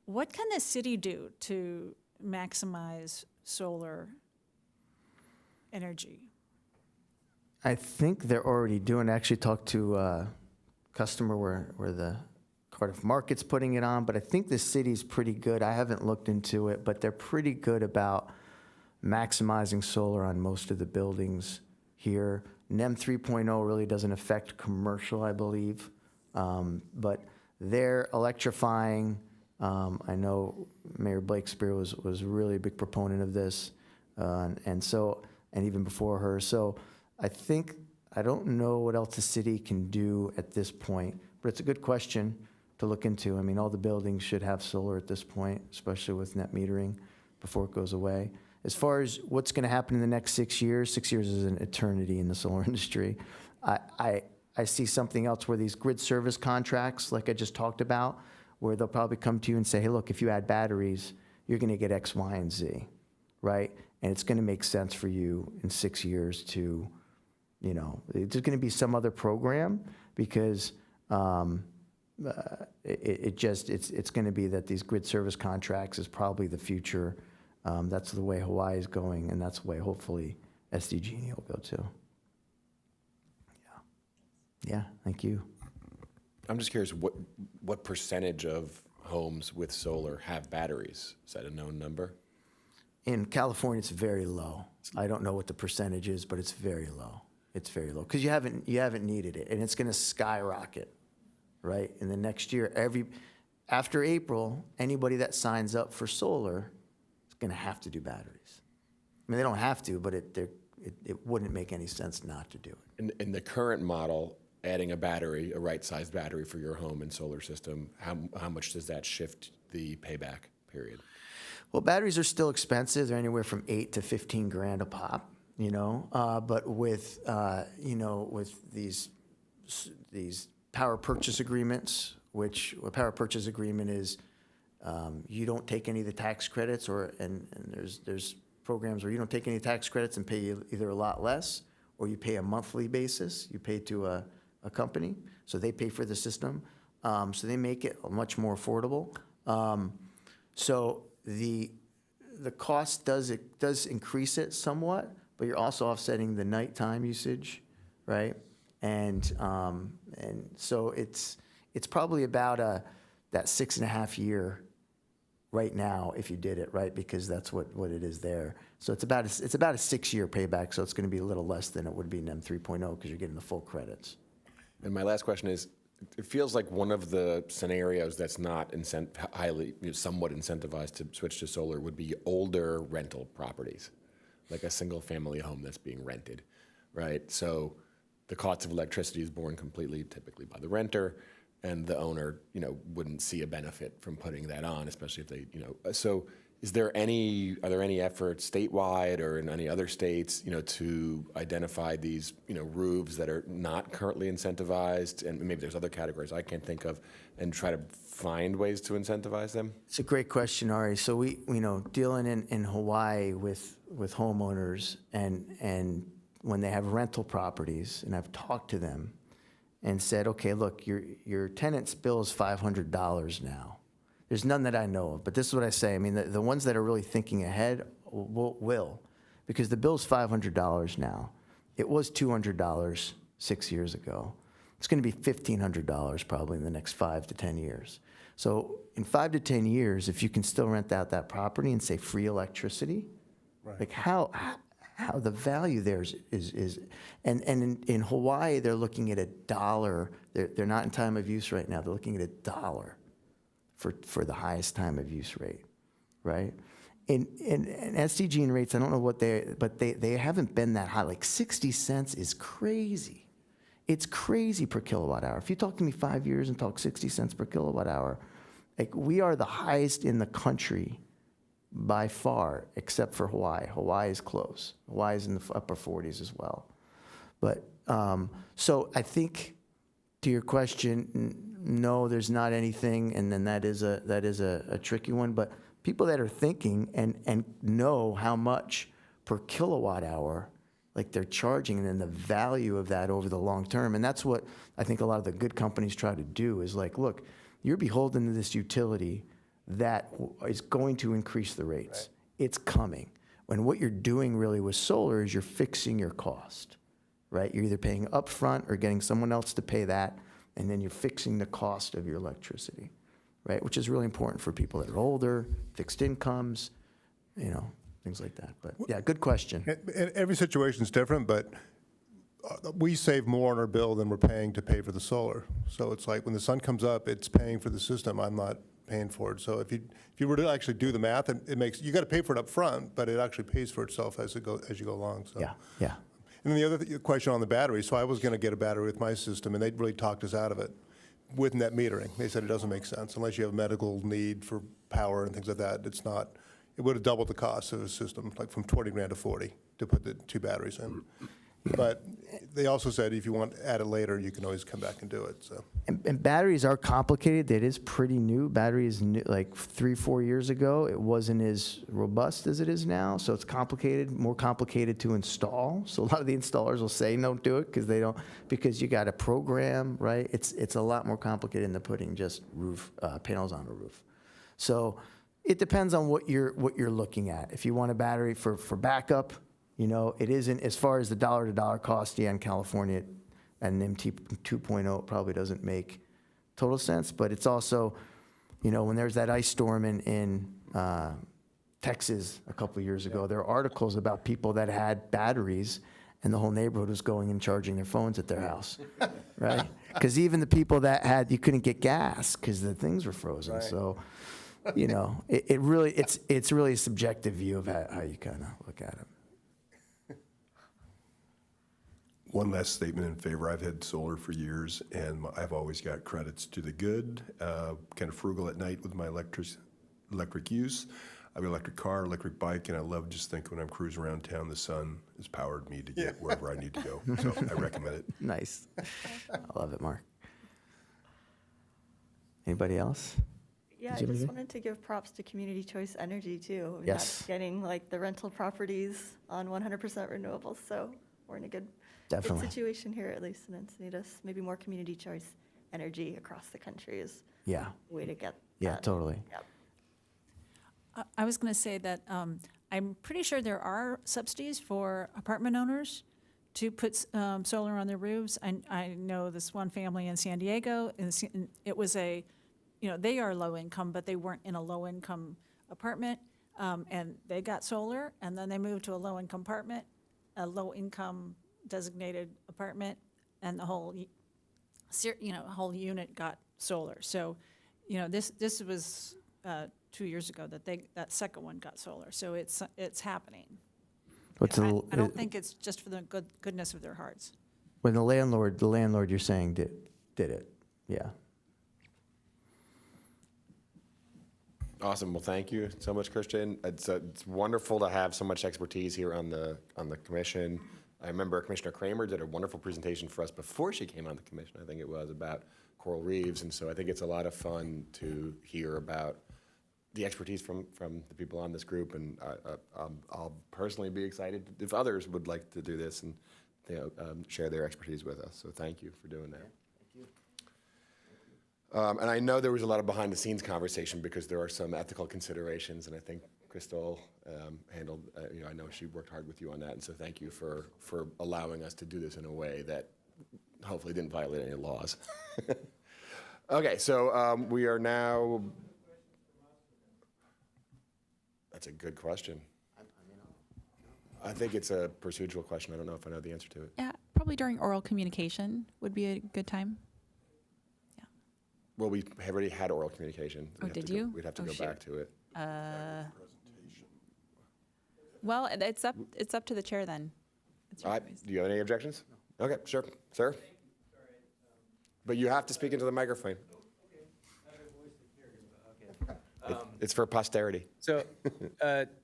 what can the city do to maximize solar energy? I think they're already doing. I actually talked to a customer where the Cardiff Market's putting it on, but I think the city's pretty good. I haven't looked into it, but they're pretty good about maximizing solar on most of the buildings here. NEM 3.0 really doesn't affect commercial, I believe, but they're electrifying. I know Mayor Blakespeare was really a big proponent of this, and even before her. So I don't know what else the city can do at this point, but it's a good question to look into. I mean, all the buildings should have solar at this point, especially with net metering before it goes away. As far as what's going to happen in the next 6 years, 6 years is an eternity in the solar industry. I see something else where these grid service contracts, like I just talked about, where they'll probably come to you and say, hey, look, if you add batteries, you're going to get X, Y, and Z, right? And it's going to make sense for you in 6 years to, there's going to be some other program because it's going to be that these grid service contracts is probably the future. That's the way Hawaii is going, and that's the way hopefully SDG&E will go too. Yeah, thank you. I'm just curious, what percentage of homes with solar have batteries? Is that a known number? In California, it's very low. I don't know what the percentage is, but it's very low. It's very low because you haven't needed it, and it's going to skyrocket, right? In the next year, after April, anybody that signs up for solar is going to have to do batteries. I mean, they don't have to, but it wouldn't make any sense not to do it. In the current model, adding a battery, a right-sized battery for your home and solar system, how much does that shift the payback period? Well, batteries are still expensive. They're anywhere from $8,000 to $15,000 a pop. But with with these power purchase agreements, which a power purchase agreement is, you don't take any of the tax credits, and there's programs where you don't take any tax credits and pay either a lot less, or you pay a monthly basis. You pay to a company, so they pay for the system. So they make it much more affordable. So the cost does increase it somewhat, but you're also offsetting the nighttime usage, right? And so it's probably about that 6.5 year right now if you did it right, because that's what it is there. So it's about a 6-year payback. So it's going to be a little less than it would be in NEM 3.0 because you're getting the full credits. And my last question is, it feels like one of the scenarios that's not highly, somewhat incentivized to switch to solar would be older rental properties, like a single-family home that's being rented. right? So the cost of electricity is borne completely typically by the renter, and the owner, wouldn't see a benefit from putting that on, especially if they, so are there any efforts statewide or in any other states, to identify these, roofs that are not currently incentivized, and maybe there's other categories I can't think of, and try to find ways to incentivize them? It's a great question, Ari. So we dealing in Hawaii with homeowners and when they have rental properties, and I've talked to them and said, okay, look, your tenant's bill is $500 now. There's none that I know of, but this is what I say. I mean, the ones that are really thinking ahead will, because the bill's $500 now. It was $200 6 years ago. It's going to be $1,500 probably in the next 5 to 10 years. So in 5 to 10 years, if you can still rent out that property and say free electricity, like how the value there is and in Hawaii, they're looking at $1. They're not in time of use right now. They're looking at $1 for the highest time of use rate, right? And SDG rates, I don't know what but they haven't been that high. Like 60 cents is crazy. It's crazy per kilowatt hour. If you talk to me 5 years and talk 60 cents per kilowatt hour, like we are the highest in the country by far, except for Hawaii. Hawaii is close. Hawaii is in the upper 40s as well. But so I think to your question, no, there's not anything, and then that is a tricky one. But people that are thinking and know how much per kilowatt hour, like they're charging, and then the value of that over the long term, and that's what I think a lot of the good companies try to do is like, look, you're beholden to this utility that is going to increase the rates. Right. It's coming. When what you're doing really with solar is you're fixing your cost, right? You're either paying upfront or getting someone else to pay that, and then you're fixing the cost of your electricity, right? Which is really important for people that are older, fixed incomes, things like that. But yeah, good question. And every situation is different, but we save more on our bill than we're paying to pay for the solar. So it's like when the sun comes up, it's paying for the system. I'm not paying for it. So if you were to actually do the math, it makes you got to pay for it up front, but it actually pays for itself as you go along. So. Yeah. And then the other question on the battery. So I was going to get a battery with my system, and they really talked us out of it with net metering. They said it doesn't make sense unless you have a medical need for power and things like that. It's not. It would have doubled the cost of a system, like from 20 grand to 40, to put the 2 batteries in. But they also said if you want to add it later, you can always come back and do it. So. And batteries are complicated. It is pretty new. Battery is new, like 3-4 years ago. It wasn't as robust as it is now. So it's complicated, more complicated to install. So a lot of the installers will say don't do it because you got to program, right? It's a lot more complicated than putting just roof panels on a roof. So it depends on what you're looking at. If you want a battery for backup, it isn't as far as the dollar-to-dollar cost. Yeah, in California, and MT 2.0 probably doesn't make total sense. But it's also, when there's that ice storm in Texas a couple of years ago, there are articles about people that had batteries, and the whole neighborhood was going and charging their phones at their house, right? Because even the people that you couldn't get gas because the things were frozen. Right. So, it's really a subjective view of how you kind of look at it. One last statement in favor. I've had solar for years, and I've always got credits to the good. Kind of frugal at night with my electric use. I have an electric car, electric bike, and I love just thinking when I'm cruising around town, the sun has powered me to get wherever I need to go. So I recommend it. Nice. I love it, Mark. Anybody else? Yeah, I just wanted to give props to Community Choice Energy too. Yes. That's getting like the rental properties on 100% renewables. So we're in a good situation here, at least in Encinitas. Maybe more Community Choice Energy across the country is a way to get that. Totally. Yep. I was going to say that I'm pretty sure there are subsidies for apartment owners to put solar on their roofs. I know this one family in San Diego, and it was they are low income, but they weren't in a low income apartment, and they got solar, and then they moved to a low income apartment, a low income designated apartment, and the whole unit got solar. So, this was 2 years ago that that second one got solar. So it's happening. What's I the, don't think it's just for the goodness of their hearts. when the landlord you're saying did it, yeah. Awesome. Well, thank you so much, Christian. It's wonderful to have so much expertise here on the commission. I remember Commissioner Kramer did a wonderful presentation for us before she came on the commission, I think it was, about coral reefs. And so I think it's a lot of fun to hear about the expertise from the people on this group. And I'll personally be excited if others would like to do this and share their expertise with us. So thank you for doing that. And I know there was a lot of behind-the-scenes conversation because there are some ethical considerations, and I think Crystal handled, I know she worked hard with you on that, and so thank you for allowing us to do this in a way that hopefully didn't violate any laws. Okay, so we are now... That's a good question. I think it's a procedural question. I don't know if I know the answer to it. Yeah, probably during oral communication would be a good time. Well, we have already had oral communication. Oh, did you? We'd have to Oh, go shoot. back to it. Well, it's up to the chair then. It's your choice. Do you have any objections? Okay, sure. Sir? But you have to speak into the microphone. It's for posterity. So,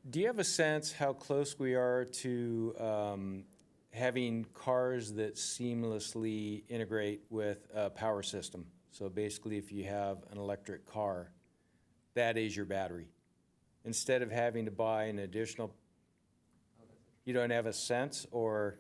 do you have a sense how close we are to having cars that seamlessly integrate with a power system? So basically, if you have an electric car, that is your battery. Instead of having to buy an additional, you don't have a sense, or?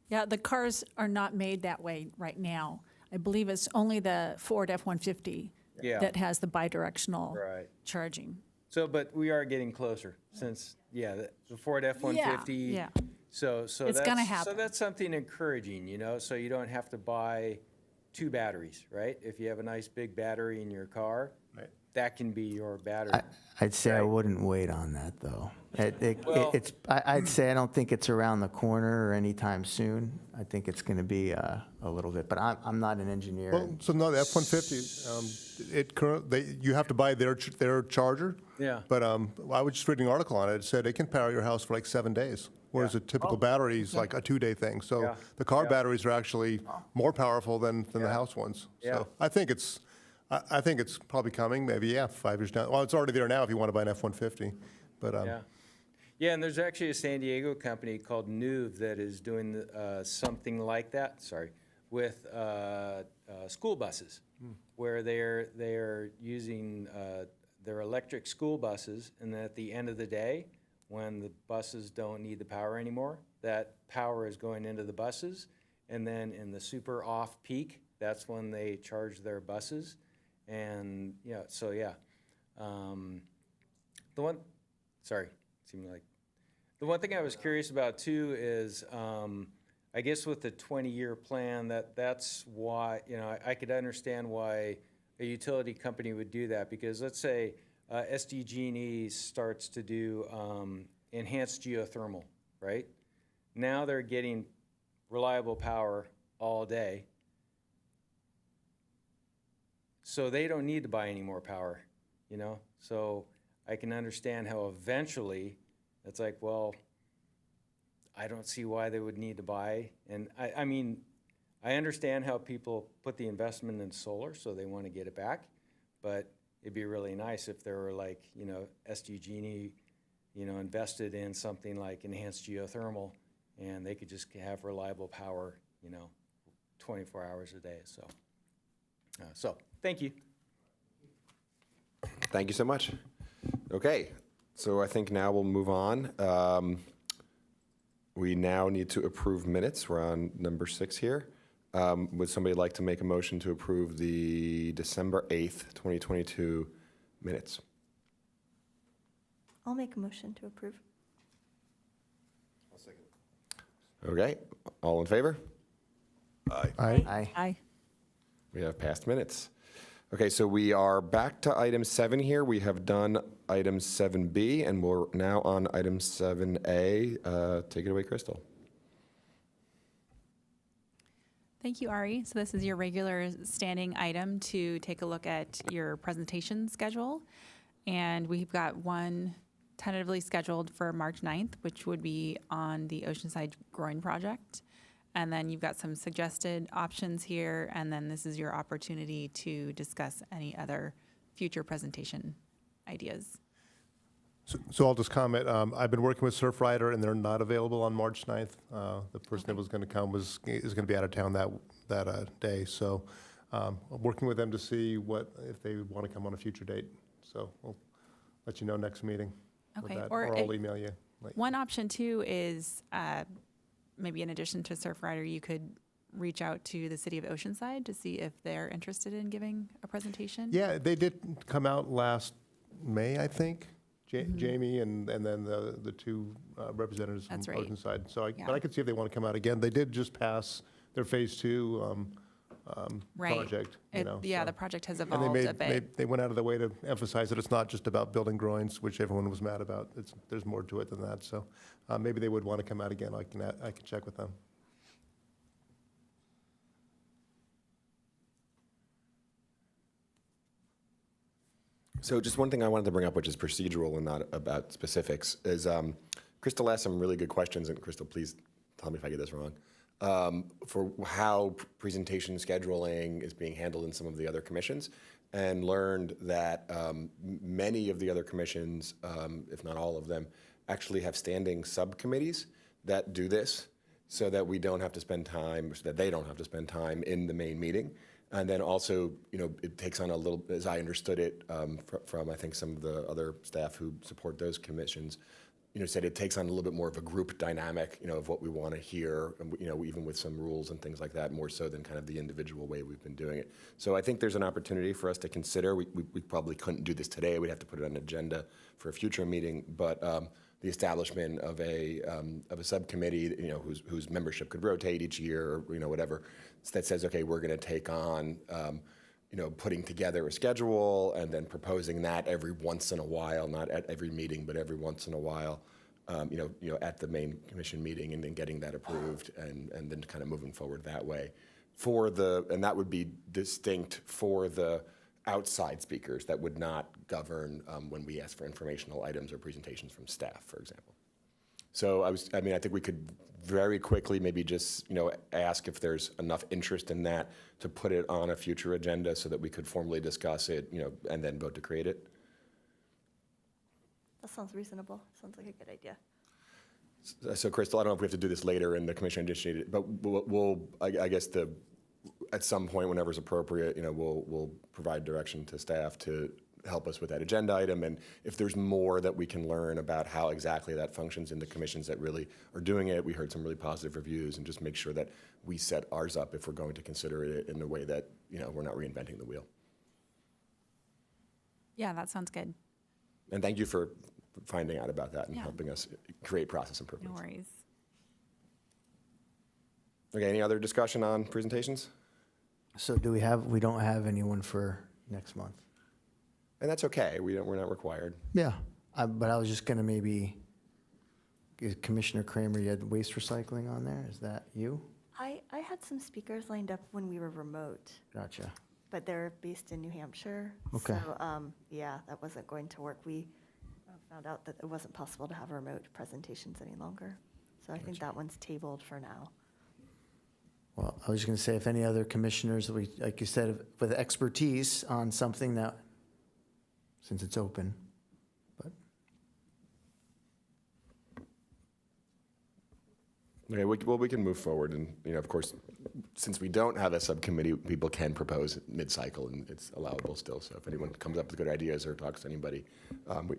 Yeah, the cars are not made that way right now. I believe it's only the Ford F-150 Yeah. that has the bidirectional Right. charging. So, but we are getting closer since, the Ford F-150. Yeah. So It's that's, gonna happen. So that's something encouraging, so you don't have to buy 2 batteries, right? If you have a nice big battery in your car, Right. that can be your battery. I'd say I Right. wouldn't wait on that, though. Well- I'd say I don't think it's around the corner or anytime soon. I think it's going to be a little bit, but I'm not an engineer. Well, so no, the F-150, you have to buy their charger. Yeah. But I was just reading an article on it. It said it can power your house for like 7 days, whereas Yeah. a typical battery is like a 2-day thing. So Yeah. the car Yeah. batteries are actually more powerful than the house ones. Yeah. So I think it's probably coming, maybe, 5 years down. Well, it's already there now if you want to buy an F-150. But Yeah, and there's actually a San Diego company called Nuve that is doing something like that, with school buses, where they're using their electric school buses, and then at the end of the day, when the buses don't need the power anymore, that power is going into the buses, and then in the super off-peak, that's when they charge their buses. And, the one thing I was curious about too is, I guess with the 20-year plan, that's why, I could understand why a utility company would do that, because let's say SDG&E starts to do enhanced geothermal, right? Now they're getting reliable power all day, so they don't need to buy any more power, So I can understand how eventually it's like, well, I don't see why they would need to buy. And I mean, I understand how people put the investment in solar, so they want to get it back. But it'd be really nice if there were like, SDG&E, invested in something like enhanced geothermal, and they could just have reliable power, 24 hours a day. So thank you. Thank you so much. Okay, so I think now we'll move on. We now need to approve minutes. We're on number 6 here. Would somebody like to make a motion to approve the December 8th, 2022 minutes? I'll make a motion to approve. Okay, all in favor? Aye. We have passed minutes. Okay, so we are back to item 7 here. We have done item 7B, and we're now on item 7A. Take it away, Crystal. Thank you, Ari. So this is your regular standing item to take a look at your presentation schedule. And we've got one tentatively scheduled for March 9th, which would be on the Oceanside Groin Project. And then you've got some suggested options here, and then this is your opportunity to discuss any other future presentation ideas. So I'll just comment, I've been working with Surfrider, and they're not available on March 9th. The person that was going to come is going to be out of town that day. So I'm working with them to see if they want to come on a future date. So we'll let you know next meeting. with Okay, that, or I'll email you. One option too is maybe in addition to Surfrider, you could reach out to the city of Oceanside to see if they're interested in giving a presentation. Yeah, they did come out last May, I think. Jamie and then the two representatives from That's right. Oceanside. So, Yeah. but I could see if they want to come out again. They did just pass their phase 2 Right. project. Yeah, so. the project has And evolved a bit. they went out of their way to emphasize that it's not just about building groins, which everyone was mad about. There's more to it than that. So maybe they would want to come out again. I can check with them. So just one thing I wanted to bring up, which is procedural and not about specifics, is Crystal asked some really good questions, and Crystal, please tell me if I get this wrong, for how presentation scheduling is being handled in some of the other commissions, and learned that many of the other commissions, if not all of them, actually have standing subcommittees that do this, so that we don't have to spend time, so that they don't have to spend time in the main meeting. And then also, it takes on a little, as I understood it from I think some of the other staff who support those commissions, said it takes on a little bit more of a group dynamic, of what we want to hear, and, even with some rules and things like that, more so than kind of the individual way we've been doing it. So I think there's an opportunity for us to consider. We probably couldn't do this today. We'd have to put it on an agenda for a future meeting, but the establishment of a subcommittee, whose membership could rotate each year, or whatever, that says, okay, we're going to take on, putting together a schedule and then proposing that every once in a while, not at every meeting, but every once in a while, at the main commission meeting, and then getting that approved, and then kind of moving forward that way. And that would be distinct for the outside speakers that would not govern when we ask for informational items or presentations from staff, for example. So I think we could very quickly maybe just, ask if there's enough interest in that to put it on a future agenda so that we could formally discuss it, and then vote to create it. That sounds reasonable. Sounds like a good idea. So Crystal, I don't know if we have to do this later in the commission initiated, but I guess at some point, whenever it's appropriate, we'll provide direction to staff to help us with that agenda item. And if there's more that we can learn about how exactly that functions in the commissions that really are doing it, we heard some really positive reviews, and just make sure that we set ours up if we're going to consider it in a way that, we're not reinventing the wheel. Yeah, that sounds good. And thank you for finding out about that and Yeah. helping us create process No improvements. worries. Okay, any other discussion on presentations? So we don't have anyone for next month? And that's okay, we're not required. Yeah, but I was just going to maybe, Commissioner Kramer, you had waste recycling on there? Is that you? I had some speakers lined up when we were remote, Gotcha. but they're based in New Hampshire. Okay. So, yeah, that wasn't going to work. We found out that it wasn't possible to have remote presentations any longer. So I think that one's tabled for now. Well, I was just going to say, if any other commissioners, like you said, with expertise on something that, since it's open, but. Okay, we can move forward, and, of course, since we don't have a subcommittee, people can propose mid-cycle, and it's allowable still. So if anyone comes up with good ideas or talks to anybody,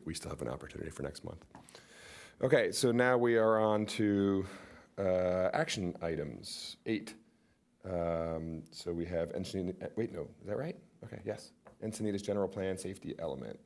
we still have an opportunity for next month. Okay, so now we are on to action items, 8. So we have Encinitas, wait, no, is that right? Okay, yes. Encinitas General Plan Safety Element.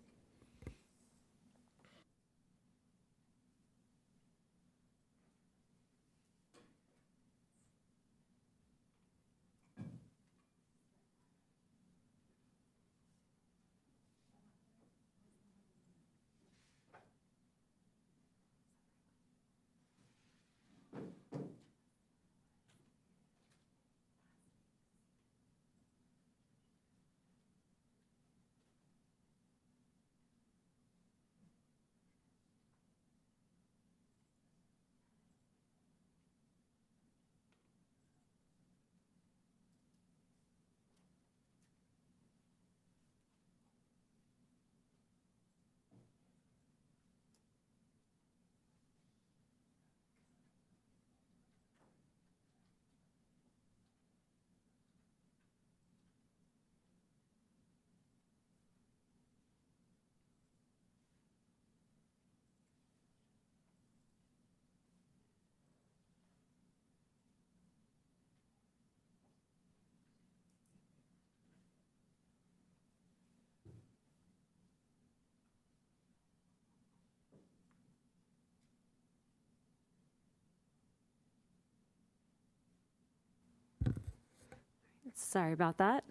Sorry about that.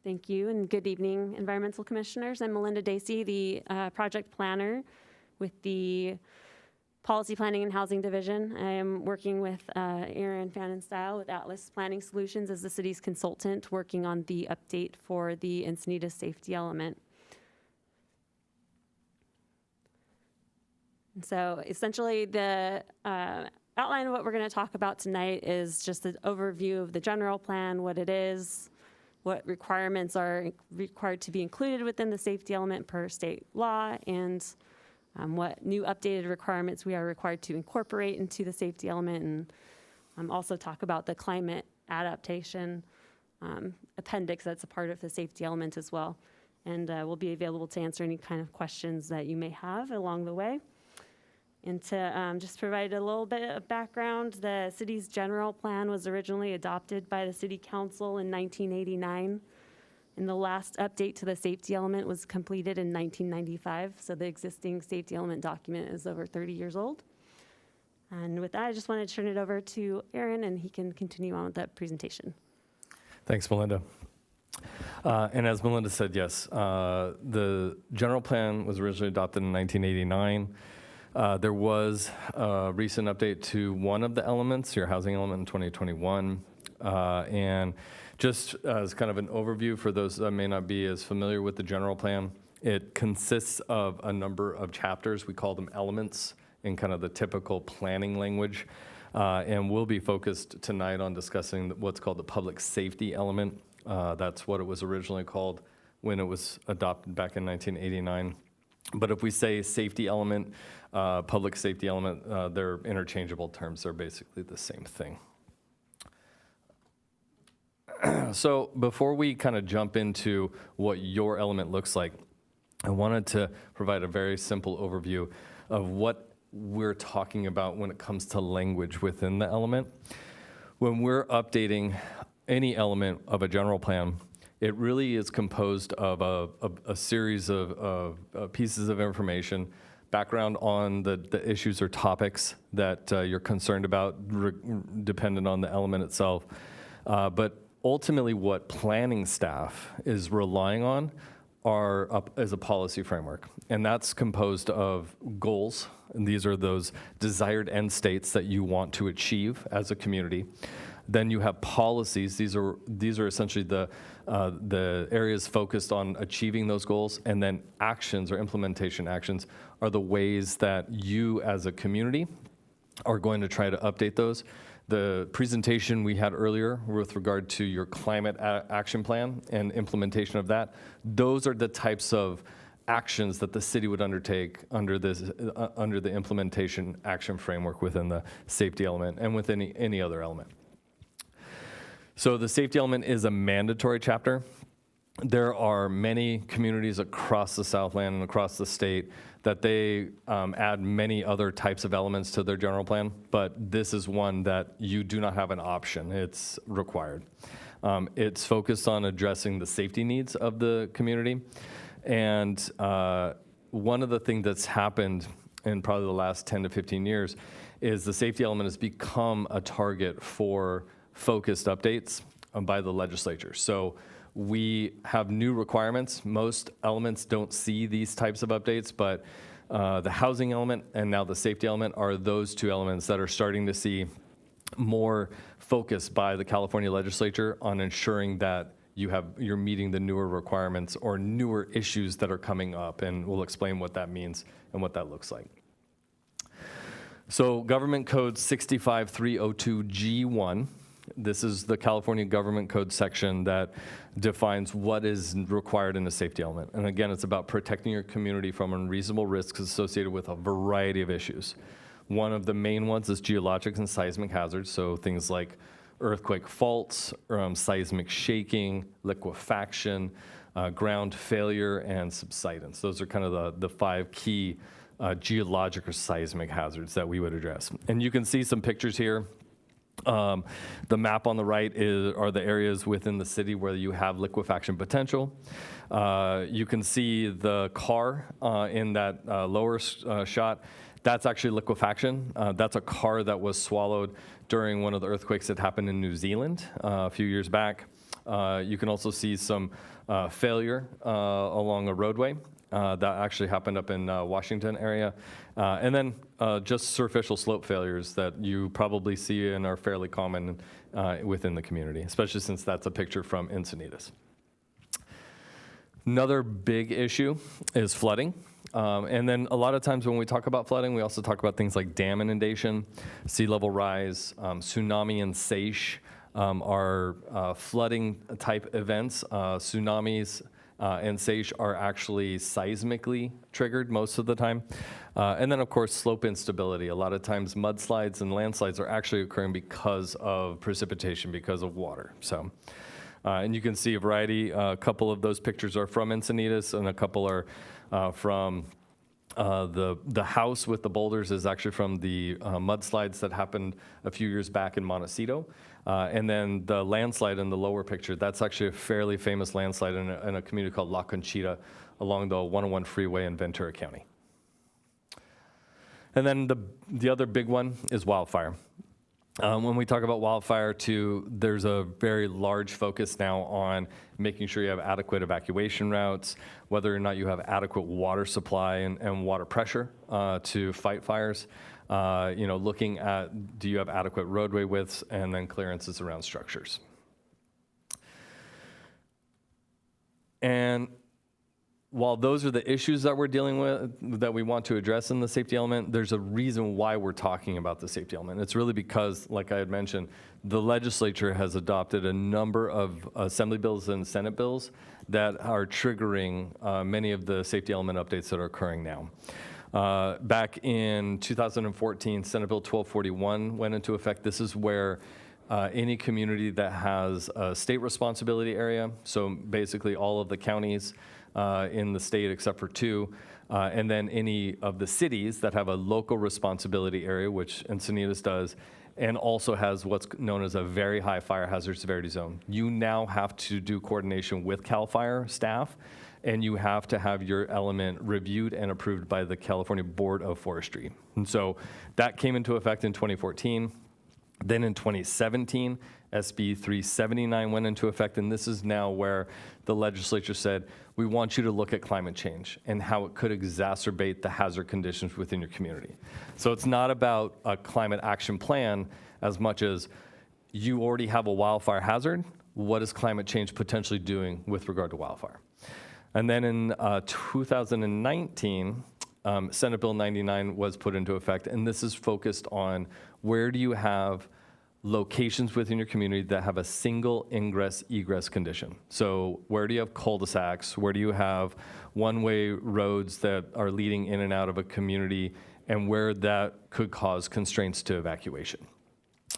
Thank you, and good evening, environmental commissioners. I'm Melinda Dacey, the project planner with the Policy Planning and Housing Division. I am working with Aaron Fannenstyle with Atlas Planning Solutions as the city's consultant, working on the update for the Encinitas safety element. And so essentially the outline of what we're going to talk about tonight is just an overview of the general plan, what it is, what requirements are required to be included within the safety element per state law, and what new updated requirements we are required to incorporate into the safety element, and also talk about the climate adaptation appendix that's a part of the safety element as well. And we'll be available to answer any kind of questions that you may have along the way. And to just provide a little bit of background, the city's general plan was originally adopted by the city council in 1989. And the last update to the safety element was completed in 1995. So the existing safety element document is over 30 years old. And with that, I just wanted to turn it over to Aaron, and he can continue on with that presentation. Thanks, Melinda. And as Melinda said, yes, the general plan was originally adopted in 1989. There was a recent update to one of the elements, your housing element in 2021. And just as kind of an overview for those that may not be as familiar with the general plan, it consists of a number of chapters. We call them elements in kind of the typical planning language. And we'll be focused tonight on discussing what's called the public safety element. That's what it was originally called when it was adopted back in 1989. But if we say safety element, public safety element, they're interchangeable terms. They're basically the same thing. So before we kind of jump into what your element looks like, I wanted to provide a very simple overview of what we're talking about when it comes to language within the element. When we're updating any element of a general plan, it really is composed of a series of pieces of information, background on the issues or topics that you're concerned about, dependent on the element itself. But ultimately, what planning staff is relying on is a policy framework. And that's composed of goals. And these are those desired end states that you want to achieve as a community. Then you have policies. These are essentially the areas focused on achieving those goals. And then actions or implementation actions are the ways that you as a community are going to try to update those. The presentation we had earlier with regard to your climate action plan and implementation of that, those are the types of actions that the city would undertake under the implementation action framework within the safety element and with any other element. So the safety element is a mandatory chapter. There are many communities across the Southland and across the state that they add many other types of elements to their general plan, but this is one that you do not have an option. It's required. It's focused on addressing the safety needs of the community. And one of the things that's happened in probably the last 10 to 15 years is the safety element has become a target for focused updates by the legislature. So we have new requirements. Most elements don't see these types of updates, but the housing element and now the safety element are those two elements that are starting to see more focus by the California legislature on ensuring that you're meeting the newer requirements or newer issues that are coming up, and we'll explain what that means and what that looks like. So Government Code 65302G1. This is the California Government Code section that defines what is required in the safety element. And again, it's about protecting your community from unreasonable risks associated with a variety of issues. One of the main ones is geologic and seismic hazards, so things like earthquake faults, seismic shaking, liquefaction, ground failure, and subsidence. Those are kind of the five key geologic or seismic hazards that we would address. And you can see some pictures here. The map on the right are the areas within the city where you have liquefaction potential. You can see the car in that lower shot. That's actually liquefaction. That's a car that was swallowed during one of the earthquakes that happened in New Zealand a few years back. You can also see some failure along a roadway. That actually happened up in Washington area. And then just superficial slope failures that you probably see and are fairly common within the community, especially since that's a picture from Encinitas. Another big issue is flooding. And then a lot of times when we talk about flooding, we also talk about things like dam inundation, sea level rise, tsunami and seiche are flooding type events. Tsunamis and seiche are actually seismically triggered most of the time. And then, of course, slope instability. A lot of times mudslides and landslides are actually occurring because of precipitation, because of water. So, and you can see a variety. A couple of those pictures are from Encinitas, and a couple are from the house with the boulders is actually from the mudslides that happened a few years back in Montecito. And then the landslide in the lower picture, that's actually a fairly famous landslide in a community called La Conchita along the 101 freeway in Ventura County. And then the other big one is wildfire. When we talk about wildfire too, there's a very large focus now on making sure you have adequate evacuation routes, whether or not you have adequate water supply and water pressure to fight fires. Looking at, do you have adequate roadway widths, and then clearances around structures. And while those are the issues that we're dealing with, that we want to address in the safety element, there's a reason why we're talking about the safety element. It's really because, like I had mentioned, the legislature has adopted a number of assembly bills and Senate bills that are triggering many of the safety element updates that are occurring now. Back in 2014, Senate Bill 1241 went into effect. This is where any community that has a state responsibility area, so basically all of the counties in the state except for 2, and then any of the cities that have a local responsibility area, which Encinitas does, and also has what's known as a very high fire hazard severity zone. You now have to do coordination with CAL FIRE staff, and you have to have your element reviewed and approved by the California Board of Forestry. And so that came into effect in 2014. Then in 2017, SB 379 went into effect, and this is now where the legislature said, we want you to look at climate change and how it could exacerbate the hazard conditions within your community. So it's not about a climate action plan as much as you already have a wildfire hazard. What is climate change potentially doing with regard to wildfire? And then in 2019, Senate Bill 99 was put into effect, and this is focused on where do you have locations within your community that have a single ingress-egress condition. So where do you have cul-de-sacs? Where do you have one-way roads that are leading in and out of a community, and where that could cause constraints to evacuation?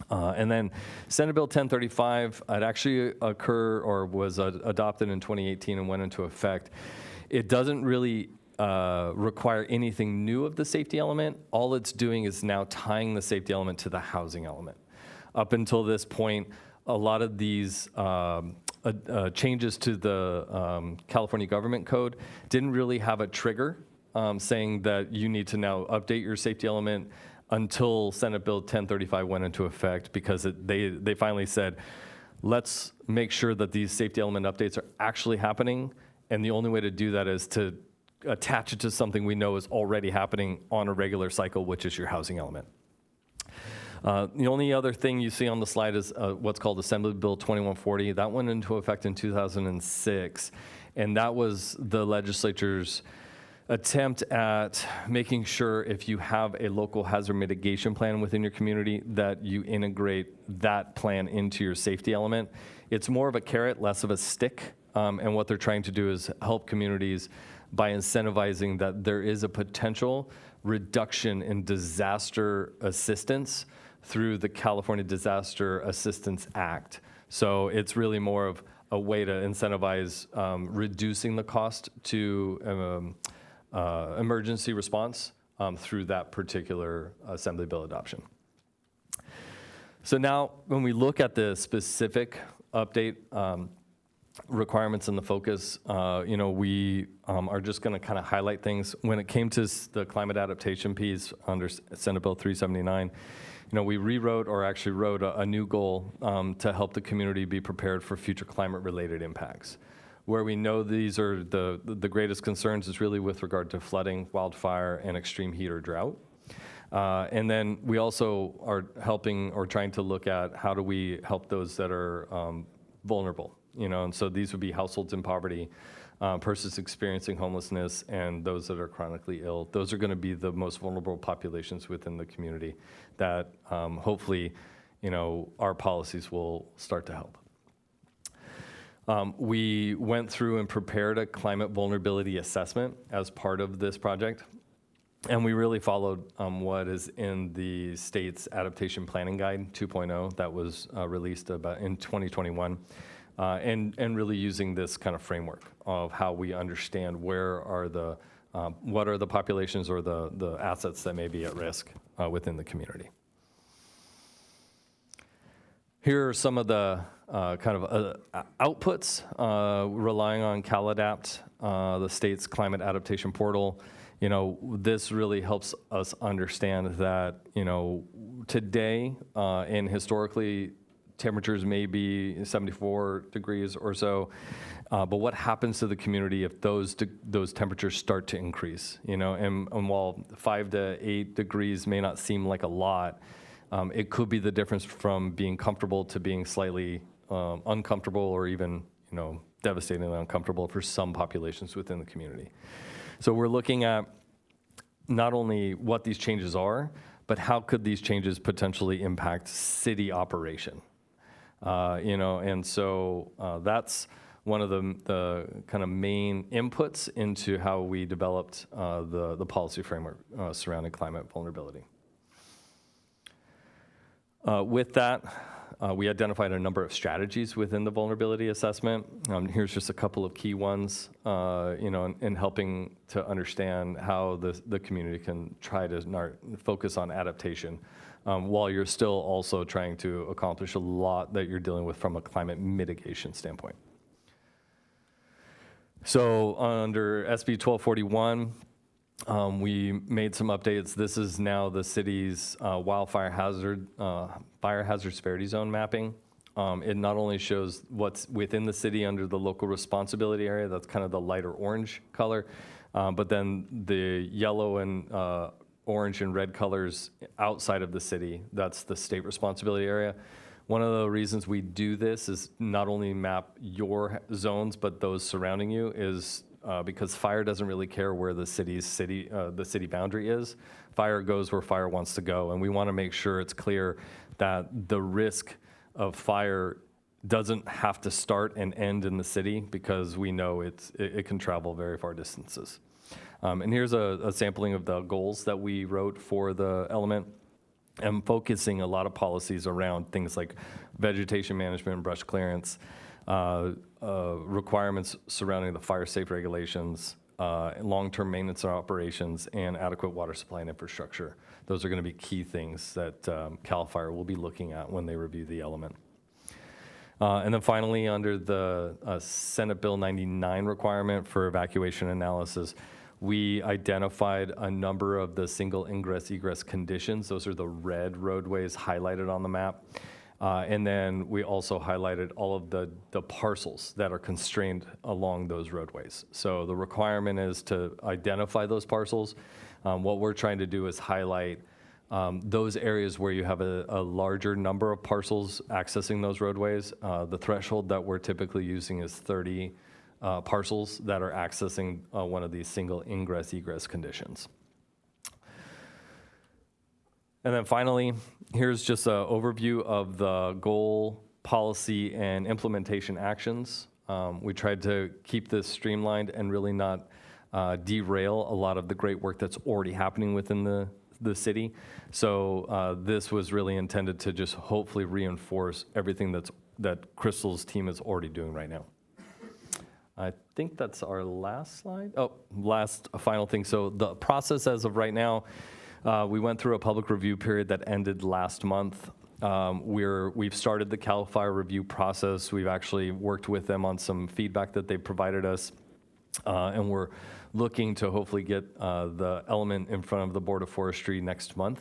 And then Senate Bill 1035, it actually was adopted in 2018 and went into effect. It doesn't really require anything new of the safety element. All it's doing is now tying the safety element to the housing element. Up until this point, a lot of these changes to the California Government Code didn't really have a trigger saying that you need to now update your safety element until Senate Bill 1035 went into effect, because they finally said, let's make sure that these safety element updates are actually happening, and the only way to do that is to attach it to something we know is already happening on a regular cycle, which is your housing element. The only other thing you see on the slide is what's called Assembly Bill 2140. That went into effect in 2006, and that was the legislature's attempt at making sure if you have a local hazard mitigation plan within your community that you integrate that plan into your safety element. It's more of a carrot, less of a stick, and what they're trying to do is help communities by incentivizing that there is a potential reduction in disaster assistance through the California Disaster Assistance Act. So it's really more of a way to incentivize reducing the cost to emergency response through that particular Assembly Bill adoption. So now when we look at the specific update requirements and the focus, we are just going to kind of highlight things. When it came to the climate adaptation piece under Senate Bill 379, we rewrote or actually wrote a new goal to help the community be prepared for future climate-related impacts. Where we know these are the greatest concerns is really with regard to flooding, wildfire, and extreme heat or drought. And then we also are helping or trying to look at how do we help those that are vulnerable, and so these would be households in poverty, persons experiencing homelessness, and those that are chronically ill. Those are going to be the most vulnerable populations within the community that hopefully, our policies will start to help. We went through and prepared a climate vulnerability assessment as part of this project. And we really followed what is in the state's Adaptation Planning Guide 2.0 that was released about in 2021, and really using this kind of framework of how we understand what are the populations or the assets that may be at risk within the community. Here are some of the outputs relying on CalAdapt, the state's climate adaptation portal. This really helps us understand that, today and historically, temperatures may be 74 degrees or so, but what happens to the community if those temperatures start to increase, and while 5 to 8 degrees may not seem like a lot, it could be the difference from being comfortable to being slightly uncomfortable or even, devastatingly uncomfortable for some populations within the community. So we're looking at not only what these changes are, but how could these changes potentially impact city operation? And so that's one of the kind of main inputs into how we developed the policy framework surrounding climate vulnerability. With that, we identified a number of strategies within the vulnerability assessment. Here's just a couple of key ones, in helping to understand how the community can try to focus on adaptation while you're still also trying to accomplish a lot that you're dealing with from a climate mitigation standpoint. So under SB 1241, we made some updates. This is now the city's fire hazard severity zone mapping. It not only shows what's within the city under the local responsibility area, that's kind of the lighter orange color, but then the yellow and orange and red colors outside of the city, that's the state responsibility area. One of the reasons we do this is not only map your zones, but those surrounding you is because fire doesn't really care where the city boundary is. Fire goes where fire wants to go, and we want to make sure it's clear that the risk of fire doesn't have to start and end in the city, because we know it can travel very far distances. And here's a sampling of the goals that we wrote for the element. I'm focusing a lot of policies around things like vegetation management, brush clearance, requirements surrounding the fire safe regulations, long-term maintenance and operations, and adequate water supply and infrastructure. Those are going to be key things that CAL FIRE will be looking at when they review the element. And then finally, under the Senate Bill 99 requirement for evacuation analysis, we identified a number of the single ingress-egress conditions. Those are the red roadways highlighted on the map. And then we also highlighted all of the parcels that are constrained along those roadways. So the requirement is to identify those parcels. What we're trying to do is highlight those areas where you have a larger number of parcels accessing those roadways. The threshold that we're typically using is 30 parcels that are accessing one of these single ingress-egress conditions. And then finally, here's just an overview of the goal, policy, and implementation actions. We tried to keep this streamlined and really not derail a lot of the great work that's already happening within the city. So this was really intended to just hopefully reinforce everything that Crystal's team is already doing right now. I think that's our last slide. Oh, final thing. So the process as of right now, we went through a public review period that ended last month. We've started the CAL FIRE review process. We've actually worked with them on some feedback that they provided us, and we're looking to hopefully get the element in front of the Board of Forestry next month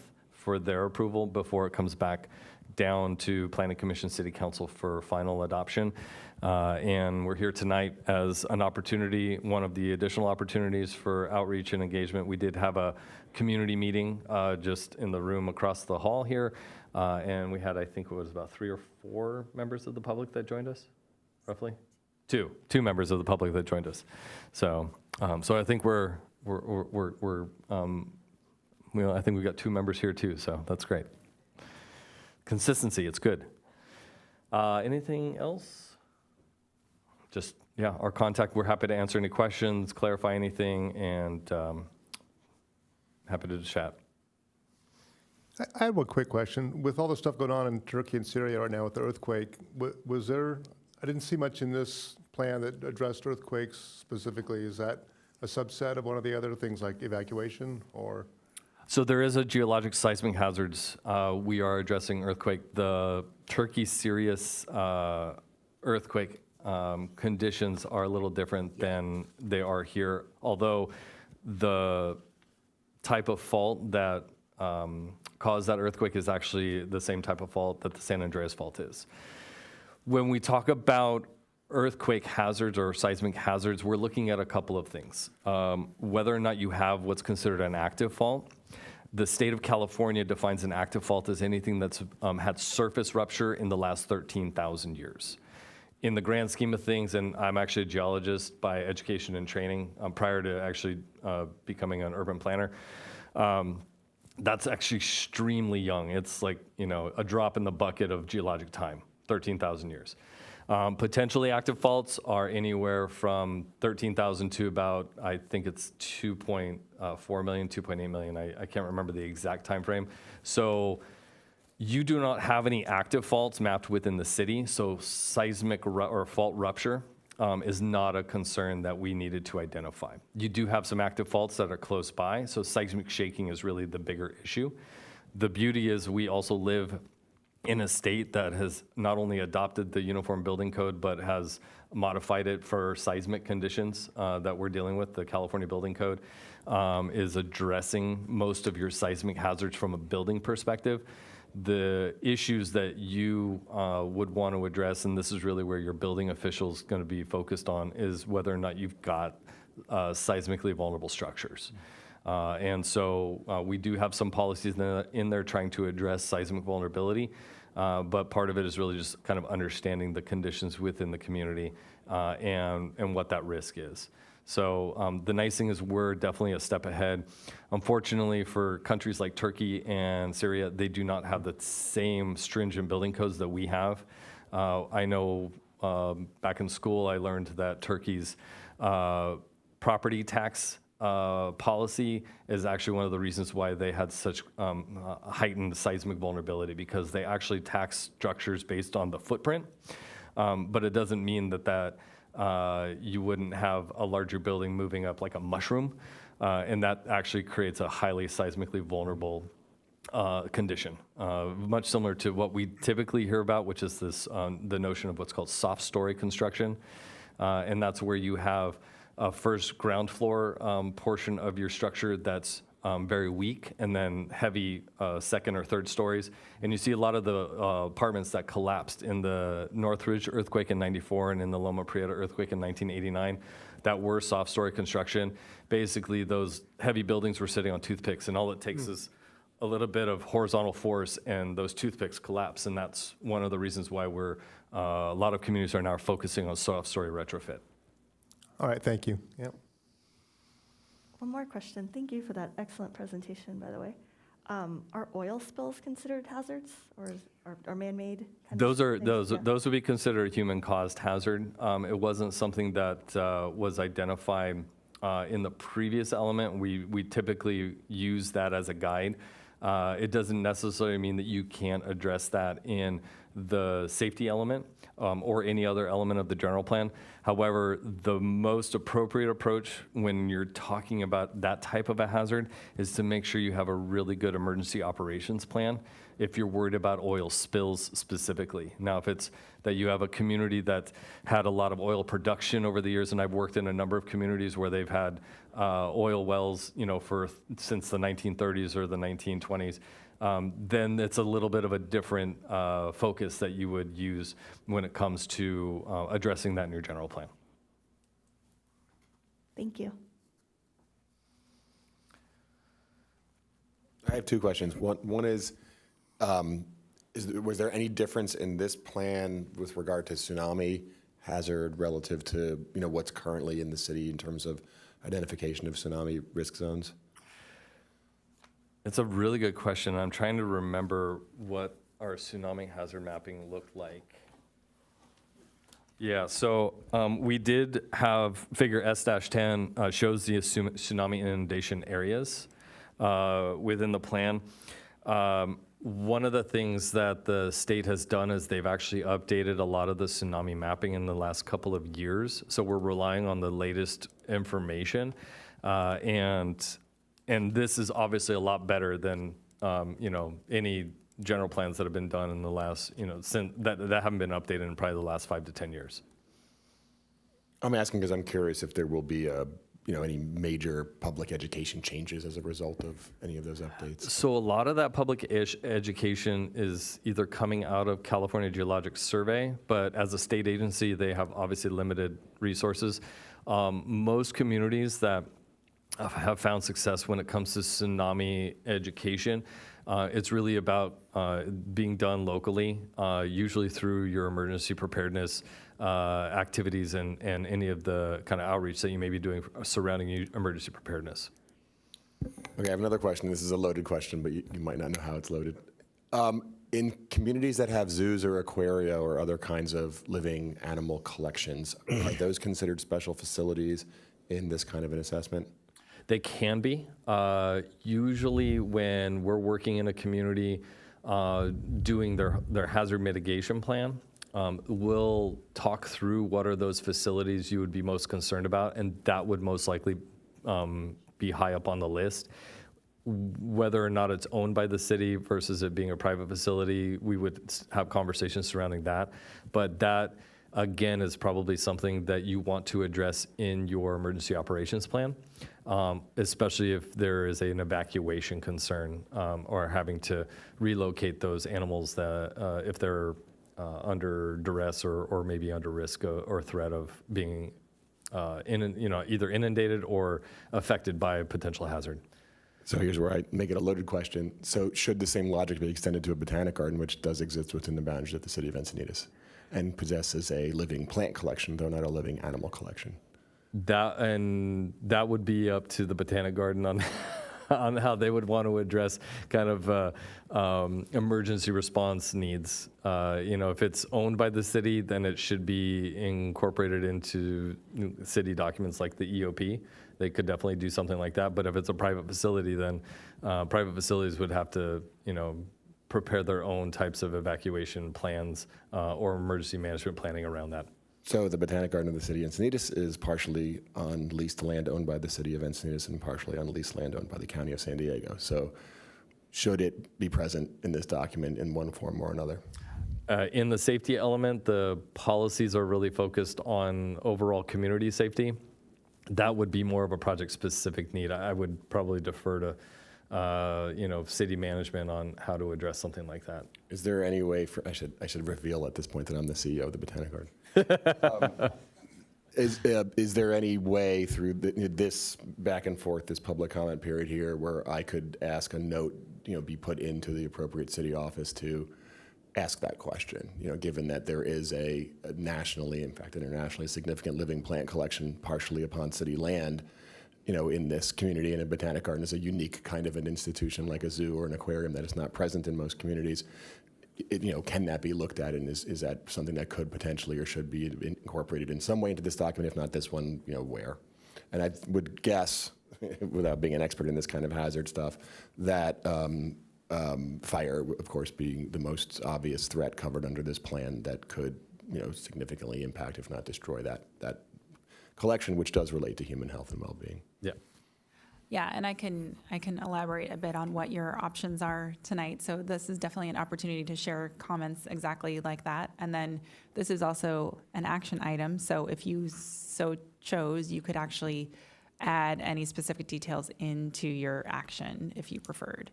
for their approval before it comes back down to Planning Commission, City Council for final adoption. And we're here tonight as an opportunity, one of the additional opportunities for outreach and engagement. We did have a community meeting just in the room across the hall here. And we had, I think it was about 3 or 4 members of the public that joined us, roughly? Two members of the public that joined us. So, so I think I think we've got 2 members here too, so that's great. Consistency, it's good. Anything else? Just, yeah, our contact, we're happy to answer any questions, clarify anything, and happy to chat. I have one quick question. With all the stuff going on in Turkey and Syria right now with the earthquake, was there, I didn't see much in this plan that addressed earthquakes specifically. Is that a subset of one of the other things like evacuation or? So there is a geologic seismic hazards. We are addressing earthquake. The Turkey-Syria earthquake conditions are a little different than they are here, although the type of fault that caused that earthquake is actually the same type of fault that the San Andreas fault is. When we talk about earthquake hazards or seismic hazards, we're looking at a couple of things. Whether or not you have what's considered an active fault. The state of California defines an active fault as anything that's had surface rupture in the last 13,000 years. In the grand scheme of things, and I'm actually a geologist by education and training prior to actually becoming an urban planner, that's actually extremely young. It's like, you know, a drop in the bucket of geologic time, 13,000 years. Potentially active faults are anywhere from 13,000 to about, I think it's 2.4 million, 2.8 million. I can't remember the exact time frame. So you do not have any active faults mapped within the city. So seismic or fault rupture is not a concern that we needed to identify. You do have some active faults that are close by. So seismic shaking is really the bigger issue. The beauty is we also live in a state that has not only adopted the Uniform Building Code, but has modified it for seismic conditions that we're dealing with. The California Building Code is addressing most of your seismic hazards from a building perspective. The issues that you would want to address, and this is really where your building official's going to be focused on, is whether or not you've got seismically vulnerable structures. And so we do have some policies in there trying to address seismic vulnerability, but part of it is really just kind of understanding the conditions within the community and what that risk is. So the nice thing is we're definitely a step ahead. Unfortunately, for countries like Turkey and Syria, they do not have the same stringent building codes that we have. I know back in school I learned that Turkey's property tax policy is actually one of the reasons why they had such heightened seismic vulnerability, because they actually tax structures based on the footprint, but it doesn't mean that you wouldn't have a larger building moving up like a mushroom, and that actually creates a highly seismically vulnerable condition, much similar to what we typically hear about, which is this the notion of what's called soft story construction, and that's where you have a first ground floor portion of your structure that's very weak, and then heavy second or third stories. And you see a lot of the apartments that collapsed in the Northridge earthquake in '94 and in the Loma Prieta earthquake in 1989 that were soft story construction. Basically, those heavy buildings were sitting on toothpicks, and all it takes is a little bit of horizontal force and those toothpicks collapse. And that's one of the reasons why a lot of communities are now focusing on soft story retrofit. All right, thank you. Yep. One more question. Thank you for that excellent presentation, by the way. Are oil spills considered hazards, or are man-made? Those would be considered a human-caused hazard. It wasn't something that was identified in the previous element. We typically use that as a guide. It doesn't necessarily mean that you can't address that in the safety element or any other element of the general plan. However, the most appropriate approach when you're talking about that type of a hazard is to make sure you have a really good emergency operations plan if you're worried about oil spills specifically. Now, if it's that you have a community that had a lot of oil production over the years, and I've worked in a number of communities where they've had oil wells, since the 1930s or the 1920s, then it's a little bit of a different focus that you would use when it comes to addressing that in your general plan. Thank you. I have two questions. One is, was there any difference in this plan with regard to tsunami hazard relative to, what's currently in the city in terms of identification of tsunami risk zones? It's a really good question. I'm trying to remember what our tsunami hazard mapping looked like. Yeah, so we did have figure S-10 shows the tsunami inundation areas within the plan. One of the things that the state has done is they've actually updated a lot of the tsunami mapping in the last couple of years. So we're relying on the latest information. And this is obviously a lot better than, any general plans that have been done in the last, since that haven't been updated in probably the last 5 to 10 years. I'm asking because I'm curious if there will be any major public education changes as a result of any of those updates. So a lot of that public education is either coming out of California Geologic Survey, but as a state agency, they have obviously limited resources. Most communities that have found success when it comes to tsunami education, it's really about being done locally, usually through your emergency preparedness activities and any of the kind of outreach that you may be doing surrounding emergency preparedness. Okay, I have another question. This is a loaded question, but you might not know how it's loaded. In communities that have zoos or aquaria or other kinds of living animal collections, are those considered special facilities in this kind of an assessment? They can be. Usually when we're working in a community doing their hazard mitigation plan, we'll talk through what are those facilities you would be most concerned about, and that would most likely be high up on the list. Whether or not it's owned by the city versus it being a private facility, we would have conversations surrounding that. But that, again, is probably something that you want to address in your emergency operations plan, especially if there is an evacuation concern or having to relocate those animals that if they're under duress or maybe under risk or threat of being either inundated or affected by a potential hazard. So here's where I make it a loaded question. So should the same logic be extended to a botanic garden, which does exist within the boundaries of the city of Encinitas and possesses a living plant collection, though not a living animal collection? That would be up to the botanic garden on on how they would want to address kind of emergency response needs. If it's owned by the city, then it should be incorporated into city documents like the EOP. They could definitely do something like that. But if it's a private facility, then private facilities would have to, prepare their own types of evacuation plans or emergency management planning around that. So the Botanic Garden of the city of Encinitas is partially on leased land owned by the city of Encinitas and partially on leased land owned by the county of San Diego. So should it be present in this document in one form or another? In the safety element, the policies are really focused on overall community safety. That would be more of a project-specific need. I would probably defer to city management on how to address something like that. Is there any way for, I should reveal at this point that I'm the CEO of the Botanic Garden. Is there any way through this back and forth, this public comment period here, where I could ask a note, be put into the appropriate city office to ask that question, given that there is a nationally, in fact, internationally significant living plant collection partially upon city land, in this community, and a botanic garden is a unique kind of an institution like a zoo or an aquarium that is not present in most communities. Can that be looked at, and is that something that could potentially or should be incorporated in some way into this document? If not this one, where? And I would guess, without being an expert in this kind of hazard stuff, that fire, of course, being the most obvious threat covered under this plan that could, significantly impact, if not destroy that collection, which does relate to human health and well-being. Yeah. Yeah, and I can elaborate a bit on what your options are tonight. So this is definitely an opportunity to share comments exactly like that. And then this is also an action item. So if you so chose, you could actually add any specific details into your action if you preferred.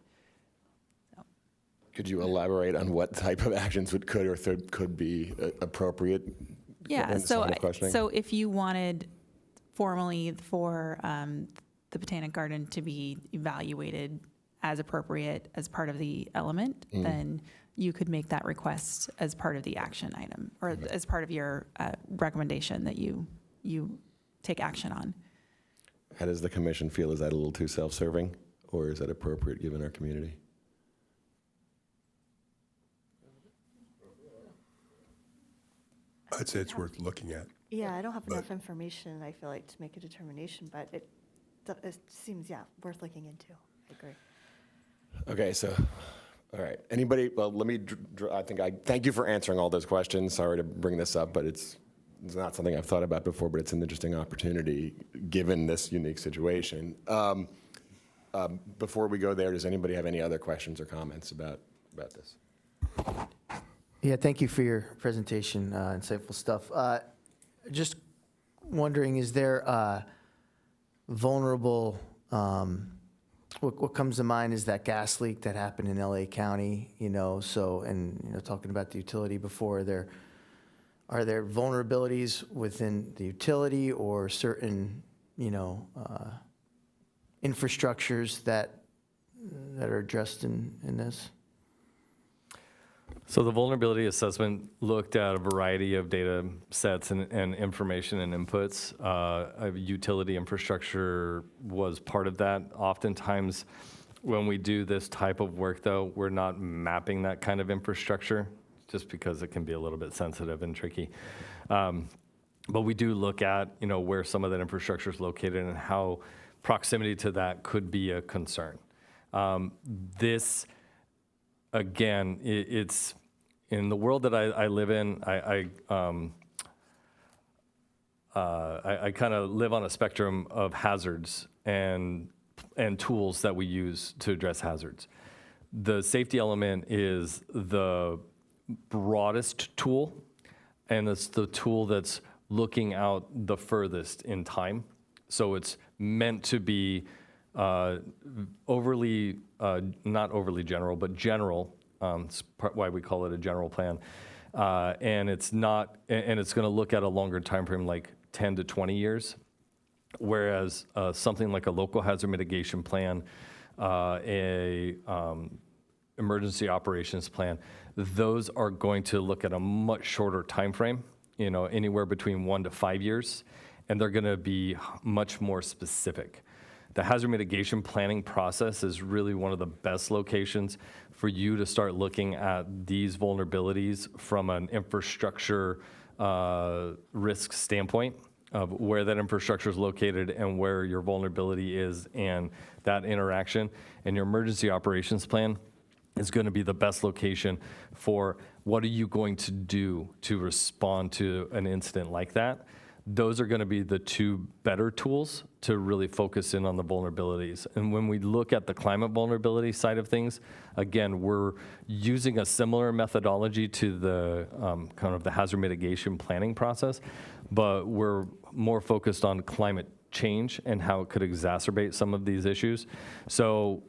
So Could you elaborate on what type of actions could or could be appropriate? Yeah, in so, line of questioning? so if you wanted formally for the Botanic Garden to be evaluated as appropriate as part of the element, then you could make that request as part of the action item, or as part of your recommendation that you take action on. How does the commission feel? Is that a little too self-serving, or is that appropriate given our community? I'd say it's worth looking at. Yeah, I don't have enough information, I feel like, to make a determination, but it seems, worth looking into. I agree. Okay, so, all right. Anybody, well, let me, thank you for answering all those questions. Sorry to bring this up, but it's not something I've thought about before, but it's an interesting opportunity given this unique situation. Before we go there, does anybody have any other questions or comments about this? Yeah, thank you for your presentation, insightful stuff. Just wondering, is there vulnerable, what comes to mind is that gas leak that happened in LA County, talking about the utility before, are there vulnerabilities within the utility or certain, infrastructures that are addressed in this? So the vulnerability assessment looked at a variety of data sets and information and inputs. Utility infrastructure was part of that. Oftentimes, when we do this type of work, though, we're not mapping that kind of infrastructure, just because it can be a little bit sensitive and tricky. But we do look at, where some of that infrastructure is located and how proximity to that could be a concern. This, again, it's in the world that I live in. I kind of live on a spectrum of hazards and tools that we use to address hazards. The safety element is the broadest tool, and it's the tool that's looking out the furthest in time. So it's meant to be overly, not overly general, but general. It's why we call it a general plan. And it's not, and it's going to look at a longer time frame, like 10 to 20 years. Whereas something like a local hazard mitigation plan, emergency operations plan, those are going to look at a much shorter time frame, anywhere between 1 to 5 years, and they're going to be much more specific. The hazard mitigation planning process is really one of the best locations for you to start looking at these vulnerabilities from an infrastructure risk standpoint of where that infrastructure is located and where your vulnerability is and that interaction. And your emergency operations plan is going to be the best location for what are you going to do to respond to an incident like that. Those are going to be the two better tools to really focus in on the vulnerabilities. And when we look at the climate vulnerability side of things, again, we're using a similar methodology to the kind of the hazard mitigation planning process, but we're more focused on climate change and how it could exacerbate some of these issues. So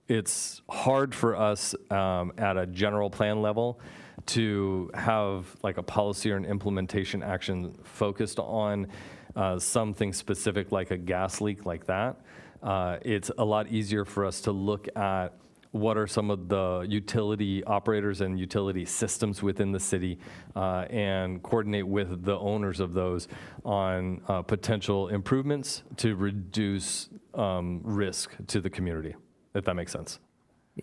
it's hard for us at a general plan level to have like a policy or an implementation action focused on something specific like a gas leak like that. It's a lot easier for us to look at what are some of the utility operators and utility systems within the city and coordinate with the owners of those on potential improvements to reduce risk to the community, if that makes sense.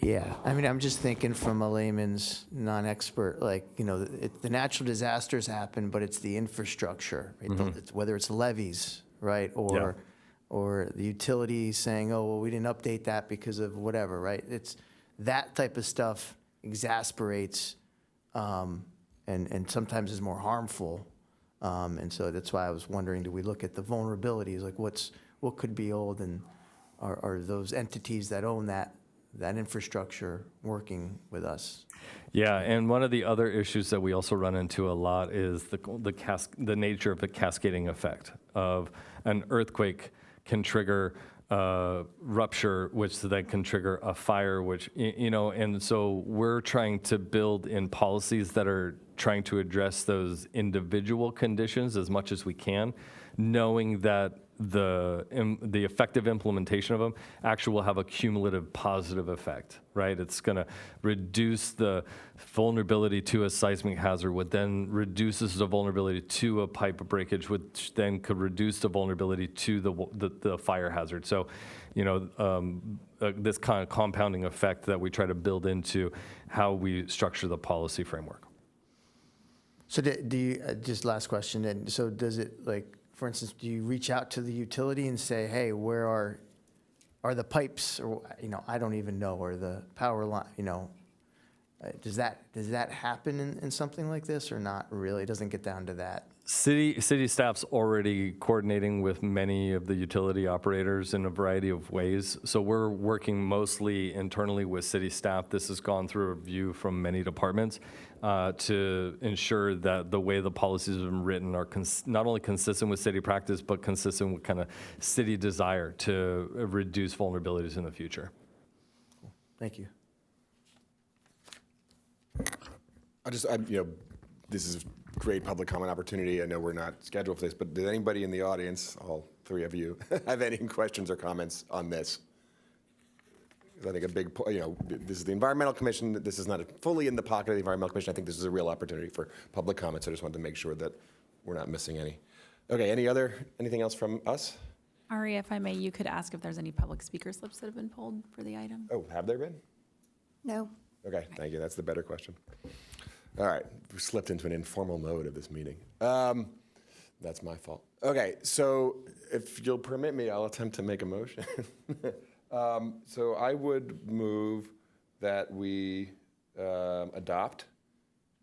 Yeah, I mean, I'm just thinking from a layman's non-expert, the natural disasters happen, but it's the infrastructure, right? Mm-hmm. Whether it's levees, right? Or the utility saying, oh, well, we didn't update that because of whatever, right? It's that type of stuff exasperates and sometimes is more harmful. And so that's why I was wondering, do we look at the vulnerabilities, like what could be old, and are those entities that own that infrastructure working with us? Yeah, and one of the other issues that we also run into a lot is the nature of the cascading effect of an earthquake can trigger rupture, which then can trigger a fire, which, and so we're trying to build in policies that are trying to address those individual conditions as much as we can, knowing that the effective implementation of them actually will have a cumulative positive effect, right? It's going to reduce the vulnerability to a seismic hazard, which then reduces the vulnerability to a pipe breakage, which then could reduce the vulnerability to the fire hazard. So, this kind of compounding effect that we try to build into how we structure the policy framework. So do you, just last question, and so does it, like, for instance, do you reach out to the utility and say, hey, where are the pipes, or, I don't even know, or the power line, does that happen in something like this, or not really? It doesn't get down to that? City staff's already coordinating with many of the utility operators in a variety of ways. So we're working mostly internally with city staff. This has gone through a review from many departments to ensure that the way the policies have been written are not only consistent with city practice, but consistent with kind of city desire to reduce vulnerabilities in the future. Thank you. This is a great public comment opportunity. I know we're not scheduled for this, but did anybody in the audience, all three of you, have any questions or comments on this? I think this is the Environmental Commission. This is not fully in the pocket of the Environmental Commission. I think this is a real opportunity for public comments. I just wanted to make sure that we're not missing any. Okay, anything else from us? Ari, if I may, you could ask if there's any public speaker slips that have been pulled for the item. Oh, have there been? No. Okay, thank you. That's the better question. All right, we slipped into an informal mode of this meeting. That's my fault. Okay, so if you'll permit me, I'll attempt to make a motion. So I would move that we adopt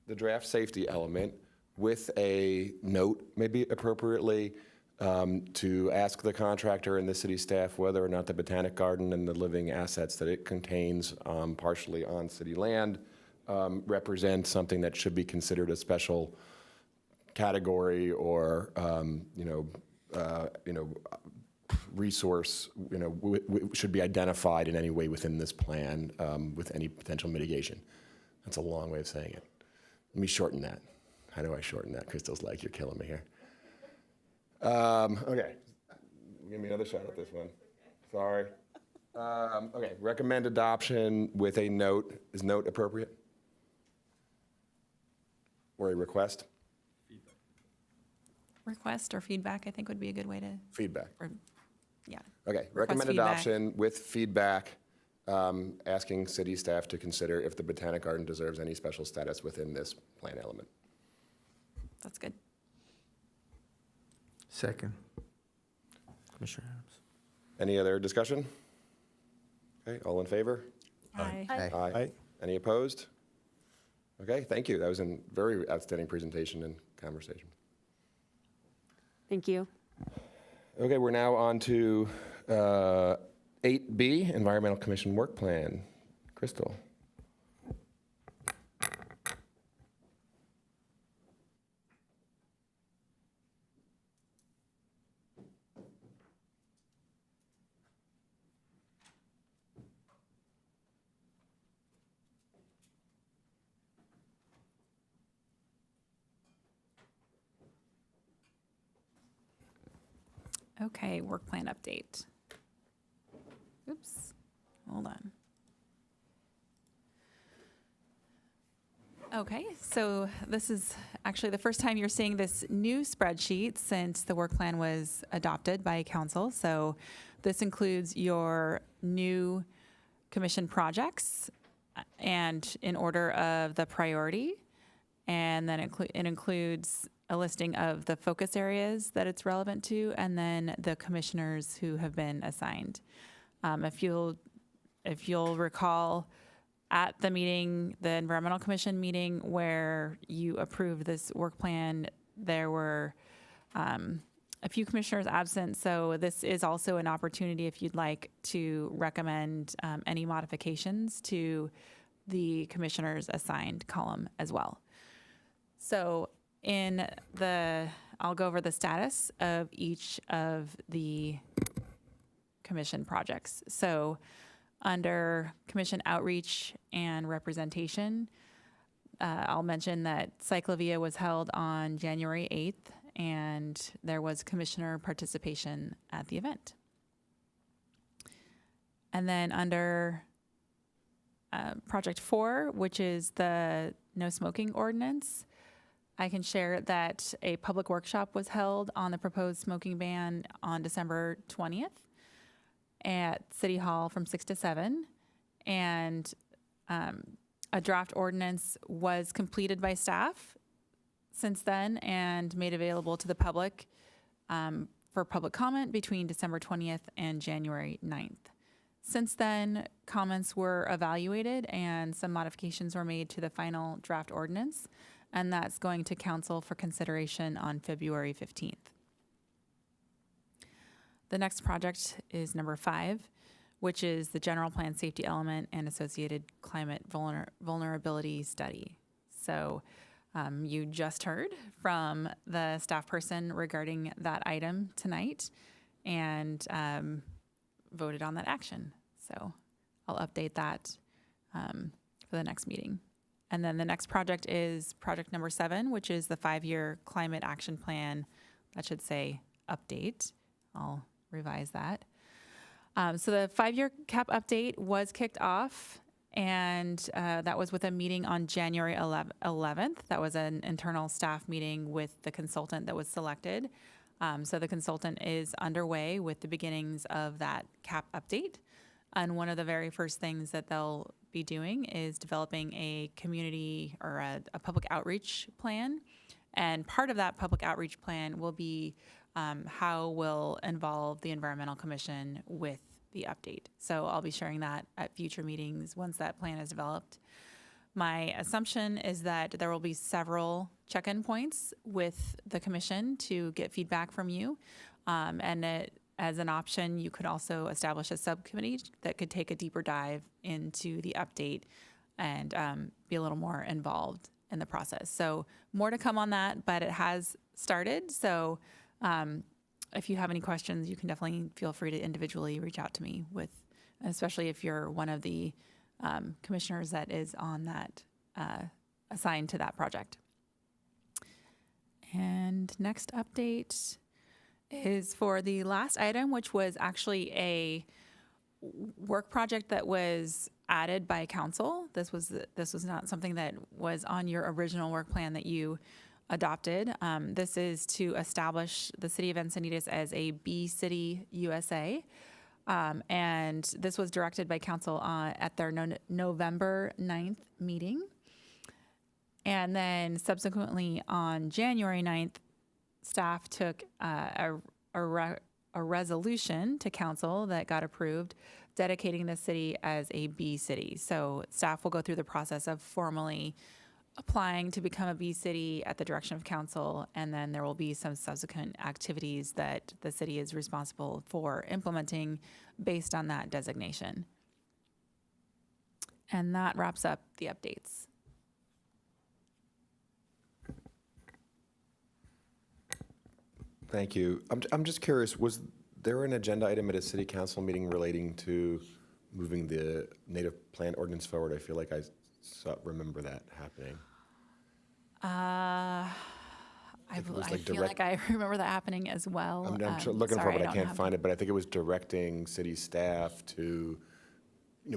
the draft safety element with a note, maybe appropriately, to ask the contractor and the city staff whether or not the Botanic Garden and the living assets that it contains partially on city land represent something that should be considered a special category or resource, should be identified in any way within this plan with any potential mitigation. That's a long way of saying it. Let me shorten that. How do I shorten that? Crystal's like, you're killing me here. Okay, give me another shot at this one. Sorry. Okay, recommend adoption with a note. Is note appropriate? Or a request? Request or feedback, I think, would be a good way to. Feedback. Yeah. Okay, Request recommend feedback. adoption with feedback, asking city staff to consider if the Botanic Garden deserves any special status within this plan element. That's good. Second. Commissioner Adams. Any other discussion? Okay, all in favor? Aye. Aye. Any opposed? Okay, thank you. That was a very outstanding presentation and conversation. Thank you. Okay, we're now on to 8B, Environmental Commission Work Plan. Crystal. Okay, work plan update. Oops, hold on. Okay, so this is actually the first time you're seeing this new spreadsheet since the work plan was adopted by council. So this includes your new commission projects and in order of the priority. And then it includes a listing of the focus areas that it's relevant to, and then the commissioners who have been assigned. If you'll recall, at the meeting, the Environmental Commission meeting where you approved this work plan, there were a few commissioners absent. So this is also an opportunity if you'd like to recommend any modifications to the commissioners assigned column as well. So I'll go over the status of each of the commission projects. So under commission outreach and representation, I'll mention that Cyclovia was held on January 8th, and there was commissioner participation at the event. And then under Project 4, which is the no smoking ordinance, I can share that a public workshop was held on the proposed smoking ban on December 20th at City Hall from 6 to 7. And a draft ordinance was completed by staff since then and made available to the public for public comment between December 20th and January 9th. Since then, comments were evaluated and some modifications were made to the final draft ordinance, and that's going to council for consideration on February 15th. The next project is number 5, which is the general plan safety element and associated climate vulnerability study. So you just heard from the staff person regarding that item tonight and voted on that action. So I'll update that for the next meeting. And then the next project is project number 7, which is the 5-year climate action plan. That should say update. I'll revise that. So the 5-year CAP update was kicked off, and that was with a meeting on January 11th. That was an internal staff meeting with the consultant that was selected. So the consultant is underway with the beginnings of that CAP update. And one of the very first things that they'll be doing is developing a community or a public outreach plan. And part of that public outreach plan will be how we'll involve the Environmental Commission with the update. So I'll be sharing that at future meetings once that plan is developed. My assumption is that there will be several check-in points with the commission to get feedback from you. As an option, you could also establish a subcommittee that could take a deeper dive into the update and be a little more involved in the process. So more to come on that, but it has started. So if you have any questions, you can definitely feel free to individually reach out to me with, especially if you're one of the commissioners that is on that, assigned to that project. And next update is for the last item, which was actually a work project that was added by council. This was not something that was on your original work plan that you adopted. This is to establish the city of Encinitas as a B City USA. And this was directed by council at their November 9th meeting. And then subsequently on January 9th, staff took a resolution to council that got approved dedicating the city as a B city. So staff will go through the process of formally applying to become a B city at the direction of council, and then there will be some subsequent activities that the city is responsible for implementing based on that designation. And that wraps up the updates. Thank you. I'm just curious, was there an agenda item at a city council meeting relating to moving the native plant ordinance forward? I feel like I remember that happening. I feel like I remember that happening as well. I'm looking for it, but I can't find it. But I think it was directing city staff to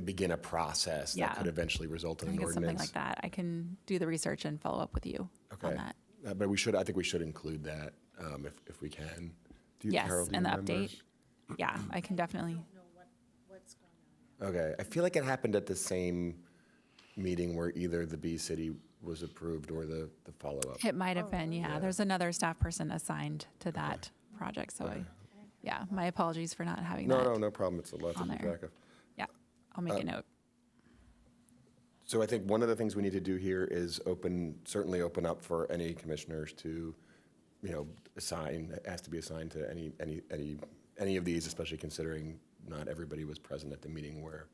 begin a process that could eventually result in an ordinance. Something like that. I can do the research and follow up with you on that. But I think we should include that if we can. Yes, and the update. Yeah, I can definitely. Okay, I feel like it happened at the same meeting where either the B City was approved or the follow-up. It might have been, yeah. There's another staff person assigned to that project, so my apologies for not having that. No problem. It's a lot to keep track of. Yeah, I'll make a note. So I think one of the things we need to do here is certainly open up for any commissioners to, assign. It has to be assigned to any of these, especially considering not everybody was present at the meeting where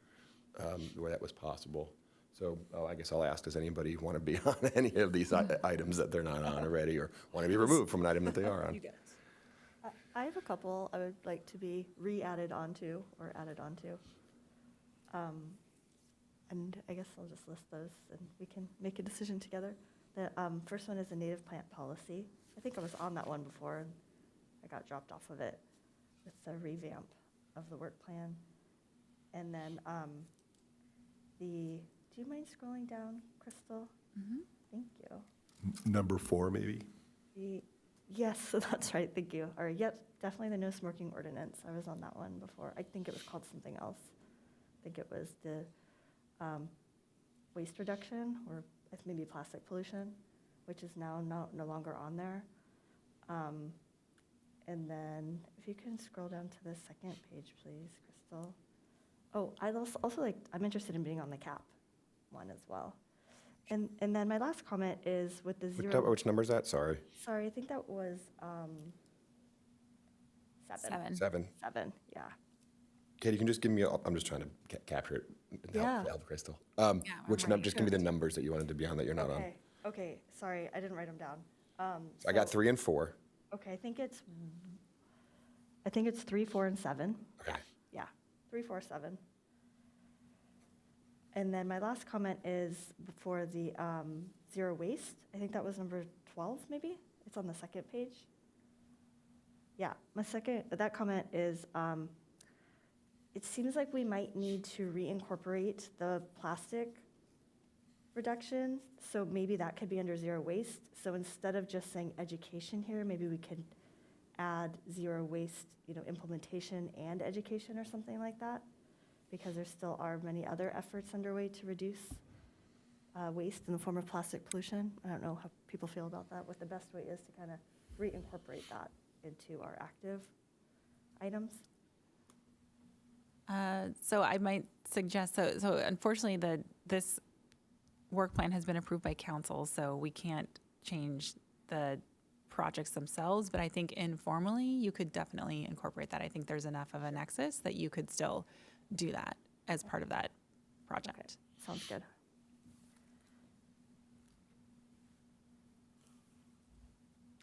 that was possible. So I guess I'll ask, does anybody want to be on any of these items that they're not on already, or want to be removed from an item that they are on? I have a couple I would like to be re-added onto or added onto. And I guess I'll just list those and we can make a decision together. The first one is a native plant policy. I think I was on that one before and I got dropped off of it with the revamp of the work plan. And then do you mind scrolling down, Crystal? Thank you. Number 4, maybe? Yes, so that's right, thank you. Or, yep, definitely the no smoking ordinance. I was on that one before. I think it was called something else. I think it was the waste reduction, or it's maybe plastic pollution, which is now no longer on there. And then if you can scroll down to the second page, please, Crystal. Oh, I'd also like, I'm interested in being on the CAP one as well. And then my last comment is with the zero. Which number is that? Sorry. Sorry, I think that was 7. 7. 7, yeah. Katie, you can just give me, I'm just trying to capture it and Yeah. help Crystal. I'm Which ready. just give me the numbers that you wanted to be on that you're not on. Okay, sorry, I didn't write them down. I got 3 and 4. Okay, I think it's 3, 4, and 7. Okay. Yeah, 3, 4, 7. And then my last comment is for the zero waste. I think that was number 12, maybe? It's on the second page. Yeah, that comment is, it seems like we might need to reincorporate the plastic reduction. So maybe that could be under zero waste. So instead of just saying education here, maybe we could add zero waste, implementation and education or something like that, because there still are many other efforts underway to reduce waste in the form of plastic pollution. I don't know how people feel about that, what the best way is to kind of reincorporate that into our active items. So I might suggest, so unfortunately, this work plan has been approved by council, so we can't change the projects themselves, but I think informally, you could definitely incorporate that. I think there's enough of a nexus that you could still do that as part of that project. Okay, sounds good.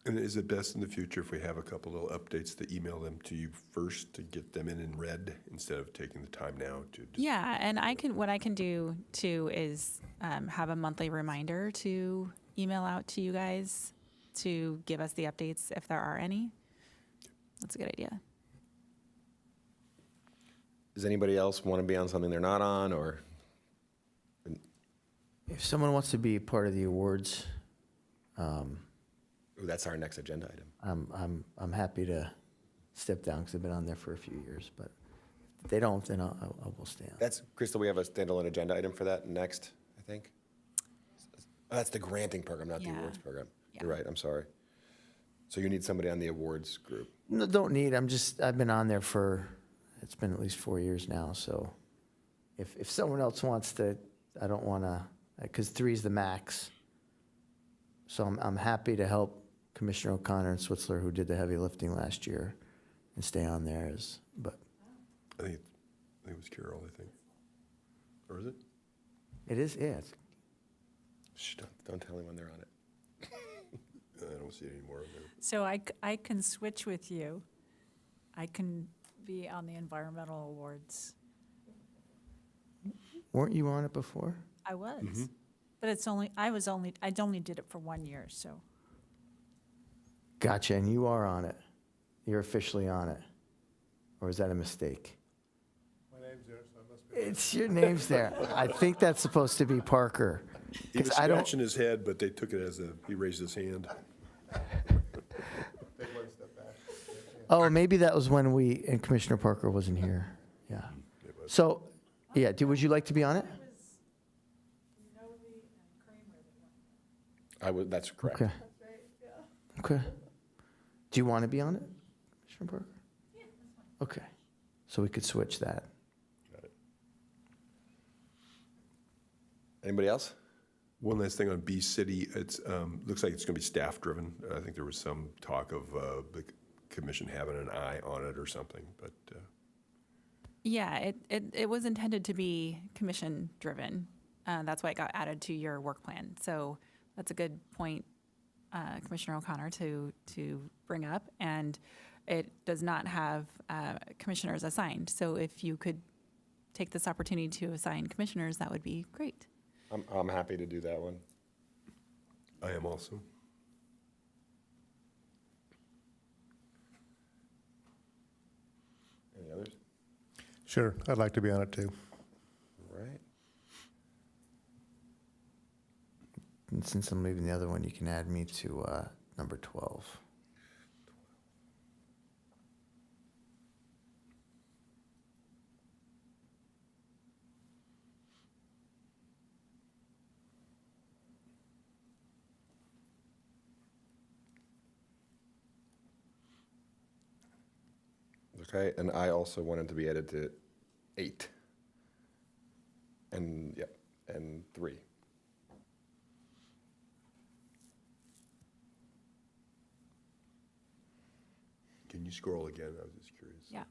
And is it best in the future if we have a couple little updates to email them to you first to get them in red instead of taking the time now to? Yeah, and what I can do too is have a monthly reminder to email out to you guys to give us the updates if there are any. That's a good idea. Does anybody else want to be on something they're not on, or? If someone wants to be part of the awards, Ooh, that's our next agenda item. I'm happy to step down because I've been on there for a few years, but if they don't, then I will stay on. That's, Crystal, we have a standalone agenda item for that next, I think. Oh, that's the granting program, not the Yeah. awards program. Yeah. You're right, I'm sorry. So you need somebody on the awards group. No, don't need, I've been on there it's been at least 4 years now, so if someone else wants to, I don't want to, because 3 is the max. So I'm happy to help Commissioner O'Connor and Switzler, who did the heavy lifting last year, and stay on there but. I think it was Carol, I think. Or is it? It is, yeah. Shh, don't tell anyone they're on it. I don't see it anymore. So I can switch with you. I can be on the environmental awards. Weren't you on it before? I was. But I only did it for 1 year, so. Gotcha, and you are on it. You're officially on it. Or is that a mistake? My name's there, so I must be. It's your name's there. I think that's supposed to be Parker. He was 'Cause I don't, scratching his head, but they took it as he raised his hand. Take one step back. oh, maybe that was when and Commissioner Parker wasn't here. Yeah. So, yeah, would you like to be on it? That's correct. Okay. Okay. Do you want to be on it, Commissioner Parker? Yeah, that's fine. Okay. So we could switch that. Got it. Anybody else? One last thing on Bee City, it's looks like it's going to be staff-driven. I think there was some talk of the commission having an eye on it or something, but. Yeah, it was intended to be commission-driven. That's why it got added to your work plan. So that's a good point, Commissioner O'Connor, to bring up. And it does not have commissioners assigned. So if you could take this opportunity to assign commissioners, that would be great. I'm happy to do that one. I am also. Any others? Sure, I'd like to be on it too. Right. And since I'm leaving the other one, you can add me to number 12. Okay, and I also wanted to be added to 8. And, yep, and 3. Can you scroll again? I was just curious. Yeah.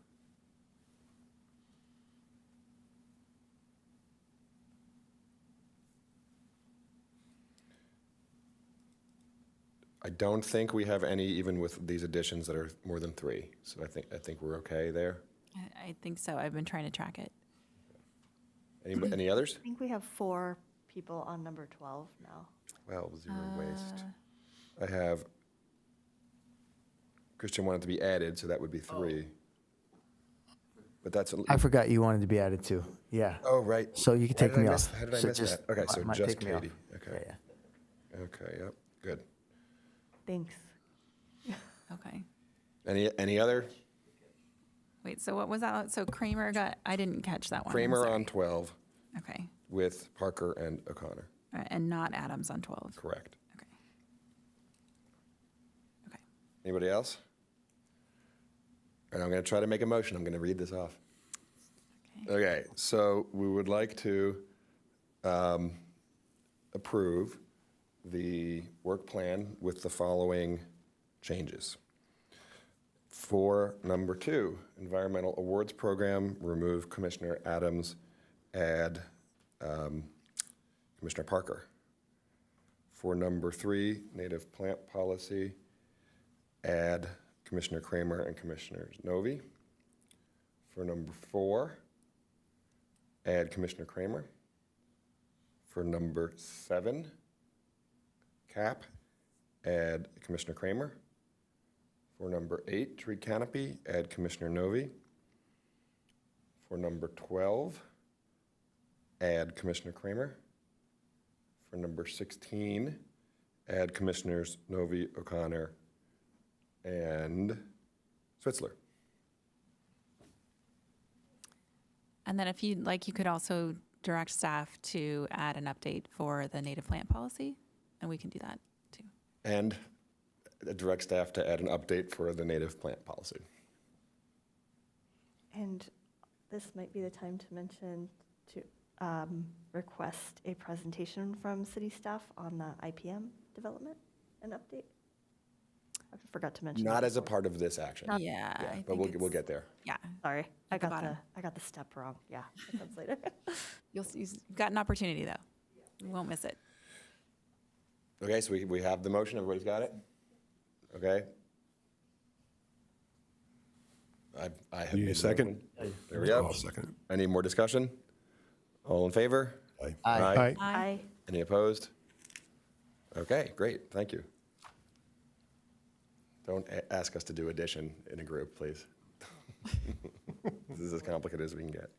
I don't think we have any, even with these additions, that are more than 3. So I think we're okay there. I think so. I've been trying to track it. Any others? I think we have 4 people on number 12 now. 12, zero waste. I have, Christian wanted to be added, so that would be 3. But that's, I forgot you wanted to be added too. Yeah. oh, right. So you can take me off. How did I So miss just- that? Okay, so might just take me off. Katie. Okay. Yeah, Okay, yep, good. Thanks. Okay. Any other? Wait, so what was that? So Kramer got, I didn't catch that one. I'm Kramer sorry. on 12 Okay. with Parker and O'Connor. And not Adams on 12. Correct. Okay. Okay. Anybody else? And I'm going to try to make a motion. I'm going to read this off. Okay, so we would like to approve the work plan with the following changes. For number 2, Environmental Awards Program, remove Commissioner Adams, add Commissioner Parker. For number 3, Native Plant Policy, add Commissioner Kramer and Commissioner Novi. For number 4, add Commissioner Kramer. For number 7, CAP, add Commissioner Kramer. For number 8, Tree Canopy, add Commissioner Novi. For number 12, add Commissioner Kramer. For number 16, add Commissioners Novi, O'Connor, and Switzler. And then if you'd like, you could also direct staff to add an update for the native plant policy, and we can do that too. And direct staff to add an update for the native plant policy. And this might be the time to mention to request a presentation from city staff on the IPM development and update. I forgot to mention. Not that as a before. part of this action. Yeah, I But think we'll it's- get there. Yeah, Sorry, I At the got bottom. the step wrong. Yeah, that comes later. you've got an opportunity though. You won't miss it. Okay, so we have the motion, everybody's got it? Okay. I have. You need a made the second? motion. There we go. I'll second Any more discussion? All in favor? it. Aye. Aye. I Any opposed? Okay, great, thank you. Don't ask us to do addition in a group, please. This is as complicated as we can get.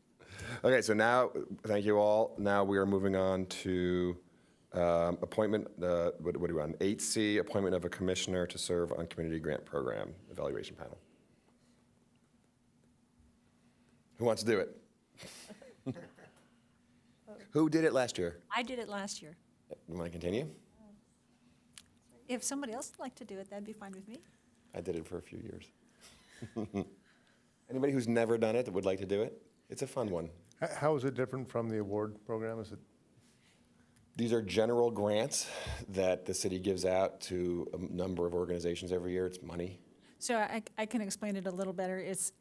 Okay, so now, thank you all. Now we are moving on to appointment, what do we want? 8C, appointment of a commissioner to serve on community grant program evaluation panel. Who wants to do it? Who did it last year? I did it last year. You want to continue? If somebody else would like to do it, that'd be fine with me. I did it for a few years. Anybody who's never done it that would like to do it? It's a fun one. How is it different from the award program? Is it, These are general grants that the city gives out to a number of organizations every year. It's money. So I can explain it a little better. It's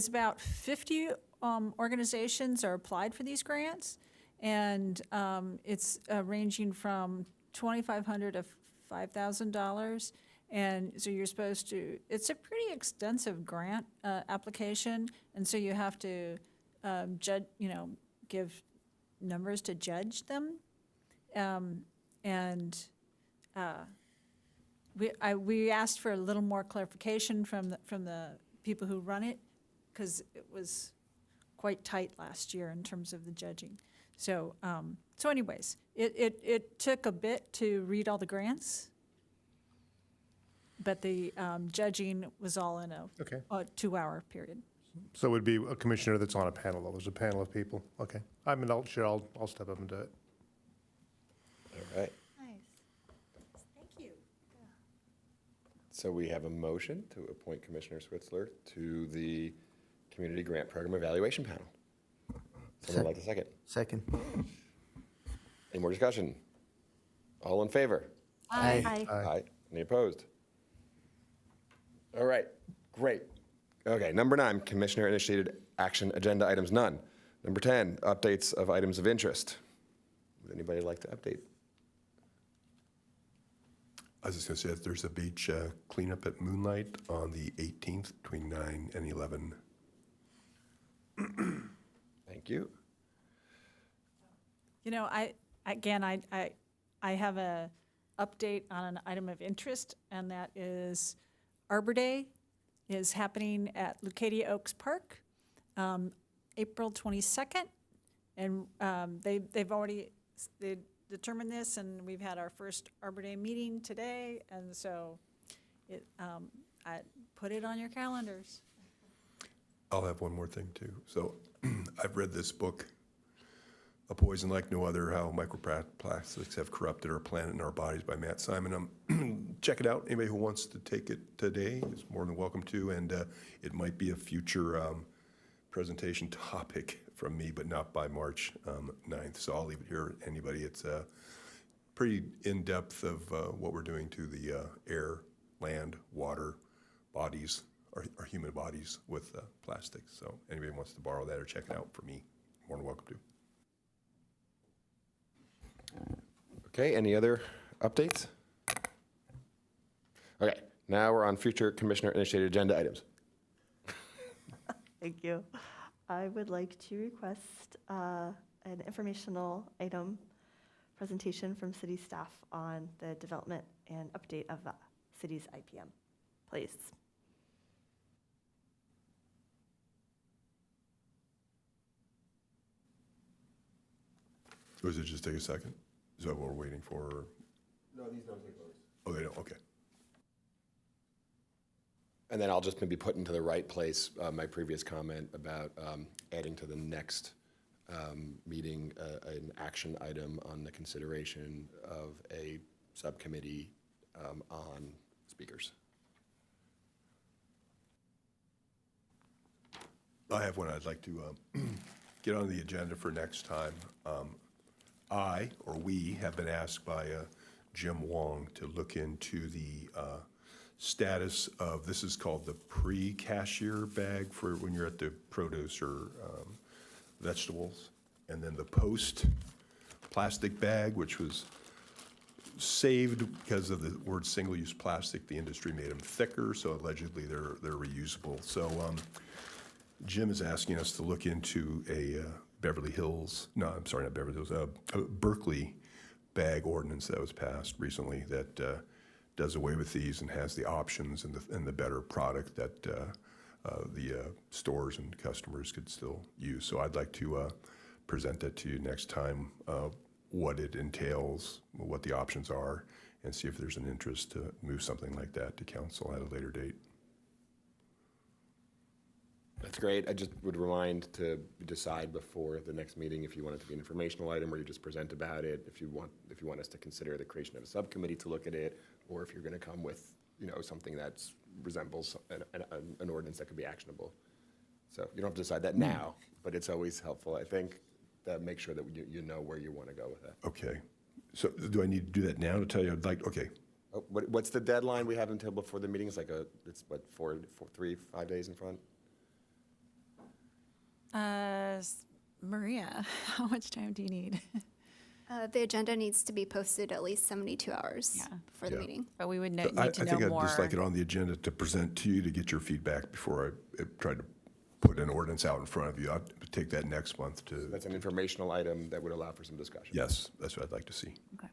about 50 organizations are applied for these grants, and it's ranging from $2,500 to $5,000. And so you're supposed to, it's a pretty extensive grant application, and so you have to judge, give numbers to judge them. We asked for a little more clarification from the people who run it, because it was quite tight last year in terms of the judging. So anyways, it took a bit to read all the grants, but the judging was all in a 2-hour period. So it would be a commissioner that's on a panel, though. There's a panel of people. Okay. I'm an alt chair. I'll step up and do it. All right. Nice. Thank you. So we have a motion to appoint Commissioner Switzler to the Community Grant Program Evaluation Panel. Someone like a second? Second. Any more discussion? All in favor? Aye. Aye. Any opposed? All right, great. Okay, number 9, Commissioner-initiated action agenda items, none. Number 10, updates of items of interest. Would anybody like to update? I was just going to say that there's a beach cleanup at Moonlight on the 18th between 9 and 11. Thank you. I have a update on an item of interest, and that is Arbor Day is happening at Leucadia Oaks Park, April 22nd, and they've already determined this, and we've had our first Arbor Day meeting today, and so I put it on your calendars. I'll have one more thing too. So I've read this book, A Poison Like No Other, How Microplastics Have Corrupted Our Planet and Our Bodies by Matt Simon. Check it out. Anybody who wants to take it today is more than welcome to, and it might be a future presentation topic from me, but not by March 9th. So I'll leave it here. Anybody, it's pretty in-depth of what we're doing to the air, land, water, bodies, our human bodies with plastics. So anybody wants to borrow that or check it out for me, more than welcome to. Okay, any other updates? Okay, now we're on future commissioner-initiated agenda items. Thank you. I would like to request an informational item presentation from city staff on the development and update of the city's IPM, please. Or does it just take a second? Is that what we're waiting for? No, these don't take votes. Oh, they don't, okay. And then I'll just maybe put into the right place my previous comment about adding to the next meeting an action item on the consideration of a subcommittee on speakers. I have one I'd like to get on the agenda for next time. We have been asked by Jim Wong to look into the status of, this is called the pre-cashier bag for when you're at the produce or vegetables, and then the post-plastic bag, which was saved because of the word single-use plastic. The industry made them thicker, so allegedly they're reusable. So Jim is asking us to look into a Berkeley bag ordinance that was passed recently that does away with these and has the options and the better product that the stores and customers could still use. So I'd like to present that to you next time, what it entails, what the options are, and see if there's an interest to move something like that to council at a later date. That's great. I just would remind to decide before the next meeting if you want it to be an informational item or you just present about it, if you want us to consider the creation of a subcommittee to look at it, or if you're going to come with something that resembles an ordinance that could be actionable. So you don't have to decide that now, but it's always helpful, I think, to make sure that you know where you want to go with that. Okay. So do I need to do that now to tell you? Okay. Oh, what's the deadline we have until before the meeting? It's 5 days in front? Maria, how much time do you need? The agenda needs to be posted at least 72 hours Yeah. before the meeting. But we would I need to think know I'd more. just like it on the agenda to present to you to get your feedback before I try to put an ordinance out in front of you. I'll take that next month to, That's an informational item that would allow for some discussion. yes, that's what I'd like to see. Okay.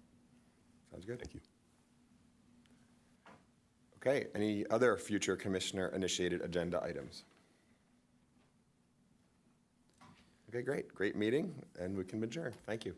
Sounds good. Thank you. Okay, any other future commissioner-initiated agenda items? Okay, great. Great meeting, and we can adjourn. Thank you.